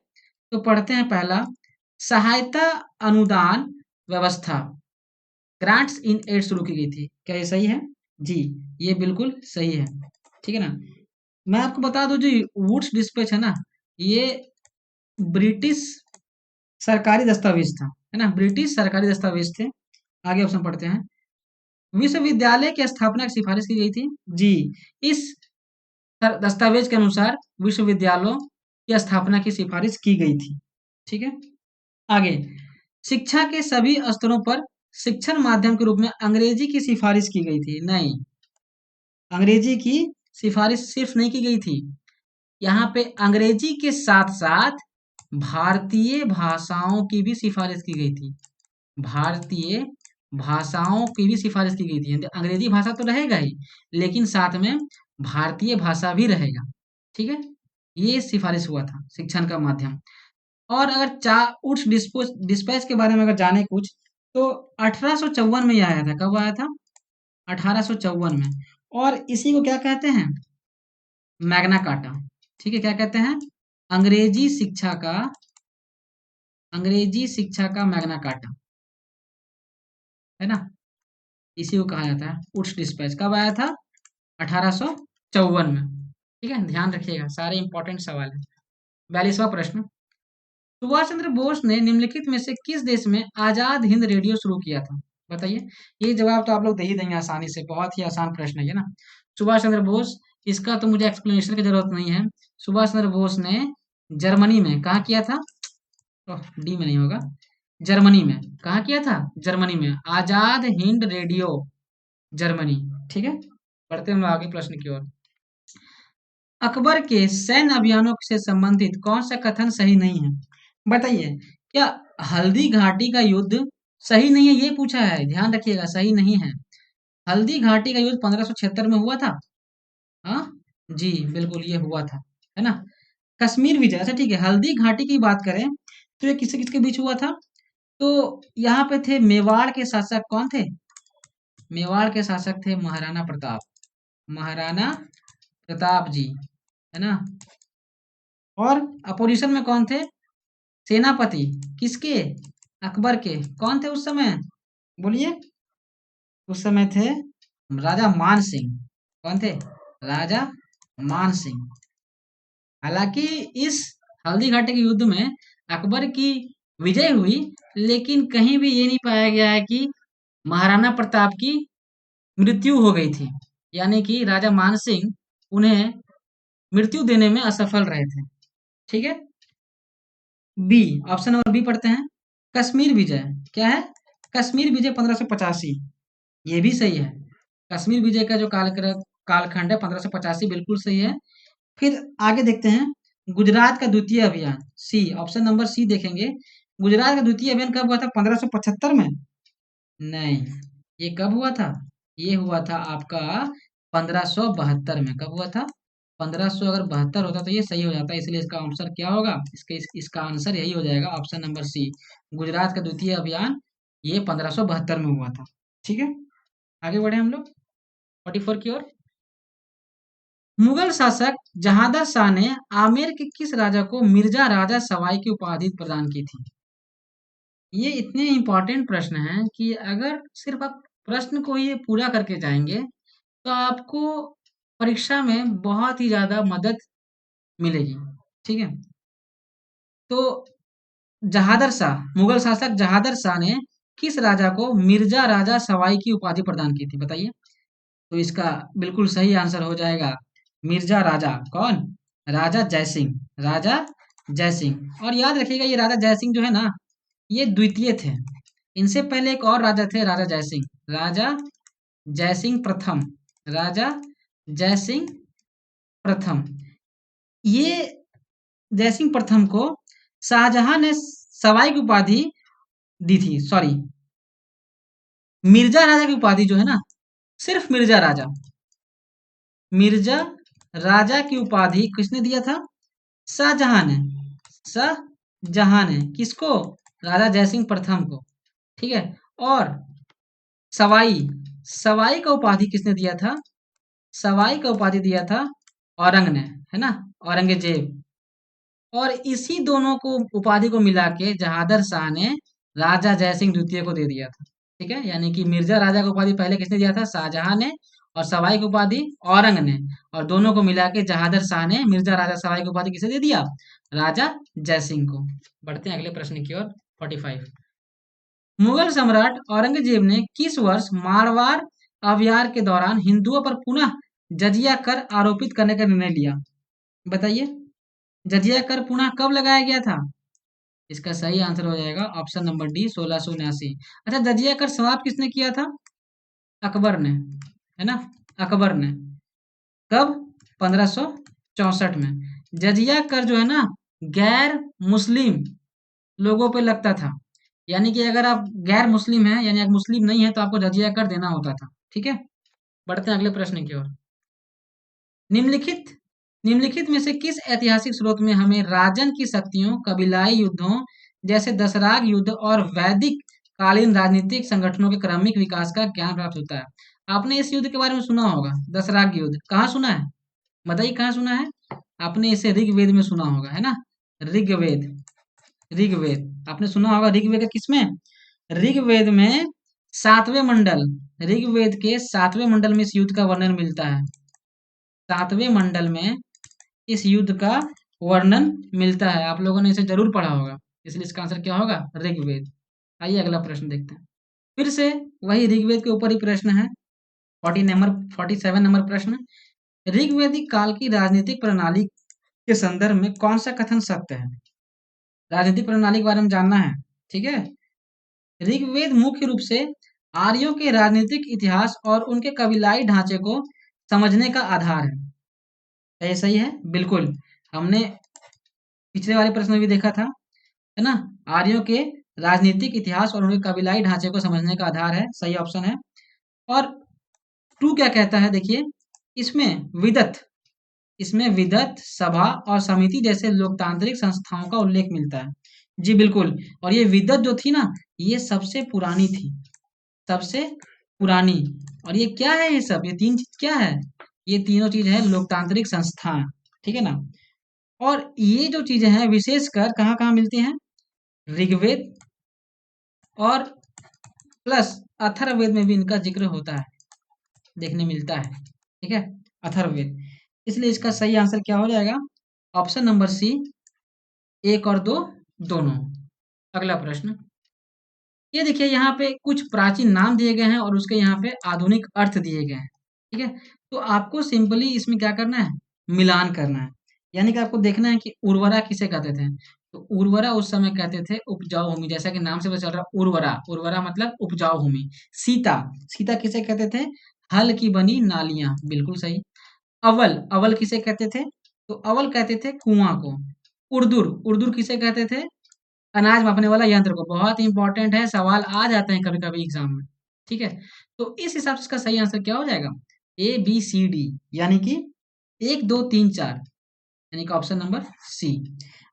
तो पढ़ते हैं पहला, सहायता अनुदान व्यवस्था, ग्रांट्स इन एड शुरू की गई थी, क्या ये सही है? जी, ये बिल्कुल सही है, ठीक है ना। मैं आपको बता दूं जी, वुड्स डिस्पैच है ना, ये ब्रिटिश सरकारी दस्तावेज था, है ना, ब्रिटिश सरकारी दस्तावेज थे। आगे ऑप्शन पढ़ते हैं, विश्वविद्यालय की स्थापना की सिफारिश की गई थी। जी, इस दस्तावेज के अनुसार विश्वविद्यालयों की स्थापना की सिफारिश की गई थी, ठीक है। आगे, शिक्षा के सभी स्तरों पर शिक्षण माध्यम के रूप में अंग्रेजी की सिफारिश की गई थी। नहीं, अंग्रेजी की सिफारिश सिर्फ नहीं की गई थी, यहाँ पे अंग्रेजी के साथ साथ भारतीय भाषाओं की भी सिफारिश की गई थी, भारतीय भाषाओं की भी सिफारिश की गई थी। अंग्रेजी भाषा तो रहेगा ही, लेकिन साथ में भारतीय भाषा भी रहेगा, ठीक है। ये सिफारिश हुआ था शिक्षण का माध्यम। और अगर वुड्स डिस्पैच के बारे में अगर जाने कुछ, तो 1854 में ये आया था। कब आया था? 1854 में। और इसी को क्या कहते हैं? मैग्ना कार्टा, ठीक है। क्या कहते हैं? अंग्रेजी शिक्षा का मैग्ना कार्टा, है ना, इसी को कहा जाता है वुड्स डिस्पैच। कब आया था? 1854 में, ठीक है। ध्यान रखिएगा, सारे इंपॉर्टेंट सवाल है। 42वां प्रश्न, सुभाष चंद्र बोस ने निम्नलिखित में से किस देश में आजाद हिंद रेडियो शुरू किया था? बताइए। ये जवाब तो आप लोग दे ही देंगे आसानी से, बहुत ही आसान प्रश्न है ये ना। सुभाष चंद्र बोस, इसका तो मुझे एक्सप्लेनेशन की जरूरत नहीं है। सुभाष चंद्र बोस ने जर्मनी में, कहाँ किया था? डी में नहीं होगा, जर्मनी में। कहाँ किया था? जर्मनी में, आजाद हिंद रेडियो, जर्मनी, ठीक है। बढ़ते हम आगे प्रश्न की ओर। अकबर के सैन्य अभियानों से संबंधित कौन सा कथन सही नहीं है? बताइए। क्या हल्दी घाटी का युद्ध सही नहीं है, ये पूछा है, ध्यान रखिएगा, सही नहीं है। हल्दी घाटी का युद्ध 1576 में हुआ था। हाँ जी, बिल्कुल ये हुआ था, है ना। कश्मीर विजय, अच्छा ठीक है। हल्दी घाटी की बात करें तो ये किससे किसके बीच हुआ था? तो यहाँ पे थे मेवाड़ के शासक, कौन थे? मेवाड़ के शासक थे महाराणा प्रताप, महाराणा प्रताप जी, है ना। और अपोजिशन में कौन थे? सेनापति, किसके? अकबर के। कौन थे उस समय? बोलिए। उस समय थे राजा मान सिंह। कौन थे? राजा मान सिंह। हालांकि इस हल्दी घाटी के युद्ध में अकबर की विजय हुई, लेकिन कहीं भी ये नहीं पाया गया है कि महाराणा प्रताप की मृत्यु हो गई थी, यानी कि राजा मानसिंह उन्हें मृत्यु देने में असफल रहे थे। ठीक है, बी, ऑप्शन नंबर बी पढ़ते हैं। कश्मीर विजय क्या है? कश्मीर विजय 1585, ये भी सही है। कश्मीर विजय का जो कालखंड है 1585, बिल्कुल सही है। फिर आगे देखते हैं, गुजरात का द्वितीय अभियान, सी, ऑप्शन नंबर सी देखेंगे। गुजरात का द्वितीय अभियान कब हुआ था? 1575 में? नहीं, ये कब हुआ था? ये हुआ था आपका 1572 में। कब हुआ था? 1500 अगर 72 होता तो ये सही हो जाता, इसलिए इसका आंसर क्या होगा? इसका आंसर यही हो जाएगा, ऑप्शन नंबर सी। गुजरात का द्वितीय अभियान ये 1572 में हुआ था। ठीक है, आगे बढ़े हम लोग 44 की ओर। मुगल शासक जहांदर शाह ने आमेर के किस राजा को मिर्जा राजा सवाई की उपाधि प्रदान की थी? ये इतने इम्पोर्टेंट प्रश्न हैं कि अगर सिर्फ आप प्रश्न को ये पूरा करके जाएंगे तो आपको परीक्षा में बहुत ही ज्यादा मदद मिलेगी। ठीक है, तो जहादर शाह, मुगल शासक जहादर शाह ने किस राजा को मिर्जा राजा सवाई की उपाधि प्रदान की थी? बताइए। तो इसका बिल्कुल सही आंसर हो जाएगा मिर्जा राजा कौन? राजा जयसिंह, राजा जयसिंह। और याद रखिएगा ये राजा जयसिंह जो है ना, ये द्वितीय थे। इनसे पहले एक और राजा थे, राजा जयसिंह, राजा जयसिंह प्रथम, राजा जयसिंह प्रथम। ये जयसिंह प्रथम को शाहजहां ने सवाई की उपाधि दी थी, सॉरी, मिर्जा राजा की उपाधि जो है ना, सिर्फ मिर्जा राजा, मिर्जा राजा की उपाधि किसने दिया था? शाहजहां ने, शाहजहां ने किसको? राजा जयसिंह प्रथम को। ठीक है, और सवाई, सवाई का उपाधि किसने दिया था? सवाई का उपाधि दिया था औरंग ने, है ना, औरंगजेब। और इसी दोनों को उपाधि को मिला के जहादर शाह ने राजा जयसिंह द्वितीय को दे दिया था। ठीक है, यानी कि मिर्जा राजा का उपाधि पहले किसने दिया था? शाहजहां ने, और सवाई की उपाधि औरंग ने, और दोनों को मिला के जहादर शाह ने मिर्जा राजा सवाई की उपाधि किसे दे दिया? राजा जयसिंह को। बढ़ते हैं अगले प्रश्न की ओर 45। मुगल सम्राट औरंगजेब ने किस वर्ष मारवाड़ अभियान के दौरान हिंदुओं पर पुनः जजिया कर आरोपित करने का निर्णय लिया? बताइए, जजिया कर पुनः कब लगाया गया था? इसका सही आंसर हो जाएगा ऑप्शन नंबर डी, 1679। अच्छा, जजिया कर समाप्त किसने किया था? अकबर ने, है ना, अकबर ने। कब? 1564 में। जजिया कर जो है ना, गैर मुस्लिम लोगों पे लगता था, यानी कि अगर आप गैर मुस्लिम हैं, यानी आप मुस्लिम नहीं है, तो आपको जजिया कर देना होता था। ठीक है, बढ़ते हैं अगले प्रश्न की ओर। निम्नलिखित निम्नलिखित में से किस ऐतिहासिक स्रोत में हमें राजन की शक्तियों, कबीलाई युद्धों जैसे दसराग युद्ध और वैदिक कालीन राजनीतिक संगठनों के क्रमिक विकास का ज्ञान प्राप्त होता है? आपने इस युद्ध के बारे में सुना होगा, दसराग युद्ध, कहाँ सुना है? बताइए कहाँ सुना है? आपने इसे ऋग्वेद में सुना होगा, है ना, ऋग्वेद, ऋग्वेद आपने सुना होगा। ऋग्वेद का किसमें? ऋग्वेद में सातवें मंडल, ऋग्वेद के सातवें मंडल में इस युद्ध का वर्णन मिलता है। सातवें मंडल में इस युद्ध का वर्णन मिलता है, आप लोगों ने इसे जरूर पढ़ा होगा, इसलिए इसका आंसर क्या होगा? ऋग्वेद। आइए अगला प्रश्न देखते हैं, फिर से वही ऋग्वेद के ऊपर ही प्रश्न है। 47 नंबर प्रश्न। ऋग्वेदिक काल की राजनीतिक प्रणाली के संदर्भ में कौन सा कथन सत्य है? राजनीतिक प्रणाली के बारे में जानना है, ठीक है। ऋग्वेद मुख्य रूप से आर्यों के राजनीतिक इतिहास और उनके कबीलाई ढांचे को समझने का आधार है। क्या ये सही है? बिल्कुल, हमने पिछले वाले प्रश्न में भी देखा था, है ना, आर्यों के राजनीतिक इतिहास और उनके कबीलाई ढांचे को समझने का आधार है, सही ऑप्शन है। और टू क्या कहता है, देखिए, इसमें विदत, इसमें विदत सभा और समिति जैसे लोकतांत्रिक संस्थाओं का उल्लेख मिलता है। जी बिल्कुल, और ये विदत जो थी ना, ये सबसे पुरानी थी, सबसे पुरानी। और ये क्या है? ये सब, ये तीन चीज क्या है? ये तीनों चीज है लोकतांत्रिक संस्थान, ठीक है ना। और ये जो चीजें हैं विशेषकर कहाँ कहाँ मिलती हैं? ऋग्वेद और प्लस अथर्ववेद में भी इनका जिक्र होता है, देखने मिलता है, ठीक है, अथर्ववेद। इसलिए इसका सही आंसर क्या हो जाएगा? ऑप्शन नंबर सी, एक और दो दोनों। अगला प्रश्न, ये देखिए यहाँ पे कुछ प्राचीन नाम दिए गए हैं और उसके यहाँ पे आधुनिक अर्थ दिए गए हैं। ठीक है, तो आपको सिंपली इसमें क्या करना है, मिलान करना है। यानी कि आपको देखना है कि उर्वरा किसे कहते थे। तो उर्वरा उस समय कहते थे उपजाऊ भूमि, जैसा कि नाम से पता चल रहा है उर्वरा, उर्वरा मतलब उपजाऊ भूमि। सीता, सीता किसे कहते थे, हल की बनी नालियां, बिल्कुल सही। अवल, अवल किसे कहते थे, तो अवल कहते थे कुआं को। उर्दुर, उर्दुर किसे कहते थे, अनाज मापने वाला यंत्र को। बहुत इंपॉर्टेंट है, सवाल आ जाते हैं कभी कभी एग्जाम में। ठीक है, तो इस हिसाब से इसका सही आंसर क्या हो जाएगा, ए बी सी डी, यानी कि 1 2 3 4, यानी कि ऑप्शन नंबर सी।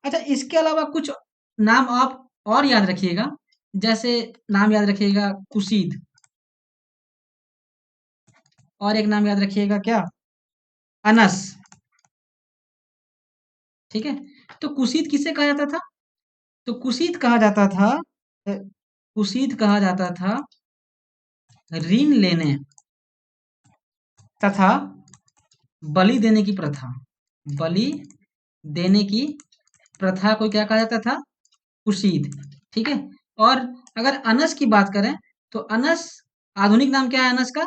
अच्छा, इसके अलावा कुछ नाम आप और याद रखिएगा, जैसे नाम याद रखिएगा कुशीद, और एक नाम याद रखिएगा क्या, अनस। ठीक है, तो कुशीद किसे कहा जाता था, तो कुशीद कहा जाता था, कुशीद कहा जाता था ऋण लेने तथा बलि देने की प्रथा, बलि देने की प्रथा को क्या कहा जाता था, कुशीद। ठीक है, और अगर अनस की बात करें तो अनस, आधुनिक नाम क्या है अनस का,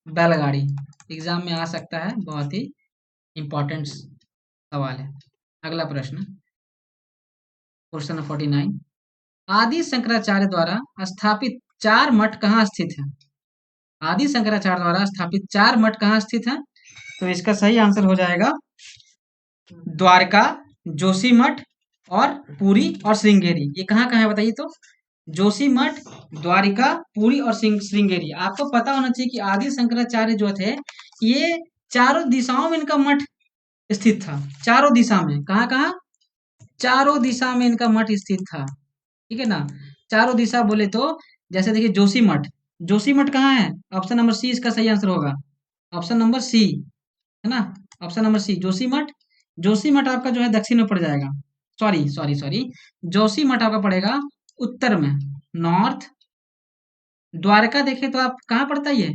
बैलगाड़ी। एग्जाम में आ सकता है, बहुत ही इंपॉर्टेंट सवाल है। अगला प्रश्न, क्वेश्चन 49, आदि शंकराचार्य द्वारा स्थापित 4 मठ कहाँ स्थित है, आदि शंकराचार्य द्वारा स्थापित 4 मठ कहाँ स्थित है, तो इसका सही आंसर हो जाएगा द्वारका, जोशीमठ और पुरी और श्रृंगेरी। ये कहाँ कहाँ है बताइए तो, जोशीमठ, द्वारिका, पुरी और श्रृंगेरी। आपको पता होना चाहिए कि आदि शंकराचार्य जो थे, ये चारों दिशाओं में इनका मठ स्थित था। चारों दिशा में, कहाँ कहाँ, चारों दिशा में इनका मठ स्थित था। ठीक है ना, चारों दिशा बोले तो जैसे देखिए जोशीमठ, जोशीमठ कहाँ है, ऑप्शन नंबर सी इसका सही आंसर होगा, ऑप्शन नंबर सी, है ना, option number C Joshimath. Joshimath आपका जो है दक्षिण में पड़ जाएगा, सॉरी सॉरी सॉरी, जोशीमठ आपका पड़ेगा उत्तर में, नॉर्थ। द्वारका देखे तो आप कहाँ पड़ता है ये,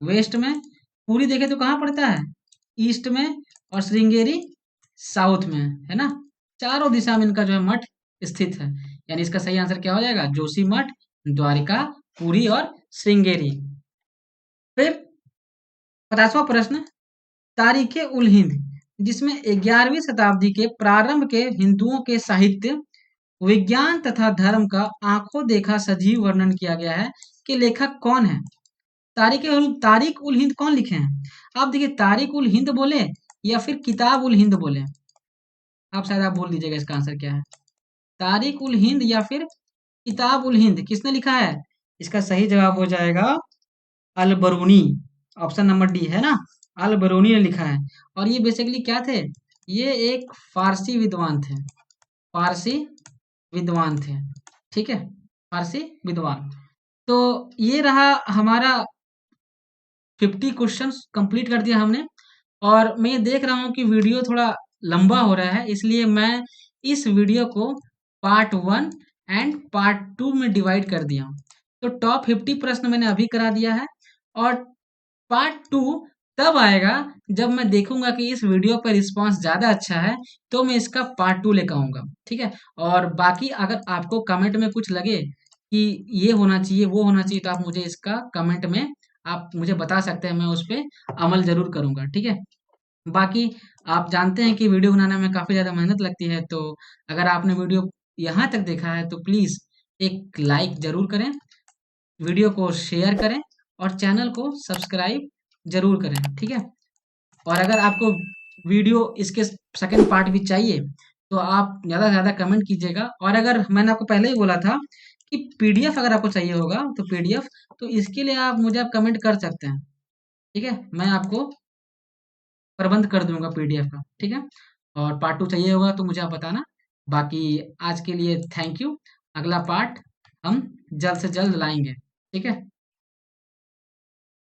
वेस्ट में। पुरी देखे तो कहाँ पड़ता है, ईस्ट में। और श्रृंगेरी साउथ में, है ना। चारों दिशा में इनका जो है मठ स्थित है, यानी इसका सही आंसर क्या हो जाएगा, जोशीमठ, द्वारिका, पुरी और श्रृंगेरी। फिर 50वां प्रश्न, तारीख उल हिंद, जिसमें 11वीं शताब्दी के प्रारंभ के हिंदुओं के साहित्य, विज्ञान तथा धर्म का आंखों देखा सजीव वर्णन किया गया है, के लेखक कौन है। तारीख उल हिंद कौन लिखे हैं, आप देखिए तारीख उल हिंद बोले या फिर किताब उल हिंद बोले, आप शायद आप बोल दीजिएगा इसका आंसर क्या है, तारीख उल हिंद या फिर किताब उल हिंद, किसने लिखा है। इसका सही जवाब हो जाएगा अल बरूनी, ऑप्शन नंबर डी, है ना, अल बरूनी ने लिखा है। और ये बेसिकली क्या थे, ये एक फारसी विद्वान थे, फारसी विद्वान थे। ठीक है, फारसी विद्वान। तो ये रहा हमारा 50 क्वेश्चंस कंप्लीट कर दिया हमने। और मैं देख रहा हूँ कि वीडियो थोड़ा लंबा हो रहा है, इसलिए मैं इस वीडियो को पार्ट 1 एंड पार्ट 2 में डिवाइड कर दिया हूँ। तो टॉप 50 प्रश्न मैंने अभी करा दिया है, और पार्ट 2 तब आएगा जब मैं देखूंगा कि इस वीडियो पर रिस्पांस ज़्यादा अच्छा है, तो मैं इसका पार्ट 2 लेकर आऊँगा। ठीक है, और बाकी अगर आपको कमेंट में कुछ लगे कि ये होना चाहिए वो होना चाहिए, तो आप मुझे इसका कमेंट में आप मुझे बता सकते हैं, मैं उस पर अमल ज़रूर करूँगा। ठीक है, बाकी आप जानते हैं कि वीडियो बनाने में काफ़ी ज़्यादा मेहनत लगती है, तो अगर आपने वीडियो यहाँ तक देखा है तो प्लीज़ एक लाइक ज़रूर करें, वीडियो को शेयर करें और चैनल को सब्सक्राइब ज़रूर करें। ठीक है, और अगर आपको वीडियो इसके सेकंड पार्ट भी चाहिए तो आप ज़्यादा से ज़्यादा कमेंट कीजिएगा। और अगर मैंने आपको पहले ही बोला था कि पीडीएफ अगर आपको चाहिए होगा तो पीडीएफ, तो इसके लिए आप मुझे कमेंट कर सकते हैं। ठीक है, मैं आपको प्रबंध कर दूंगा पीडीएफ का। ठीक है, और पार्ट 2 चाहिए होगा तो मुझे आप बताना। बाकी आज के लिए थैंक यू, अगला पार्ट हम जल्द से जल्द लाएंगे। ठीक है।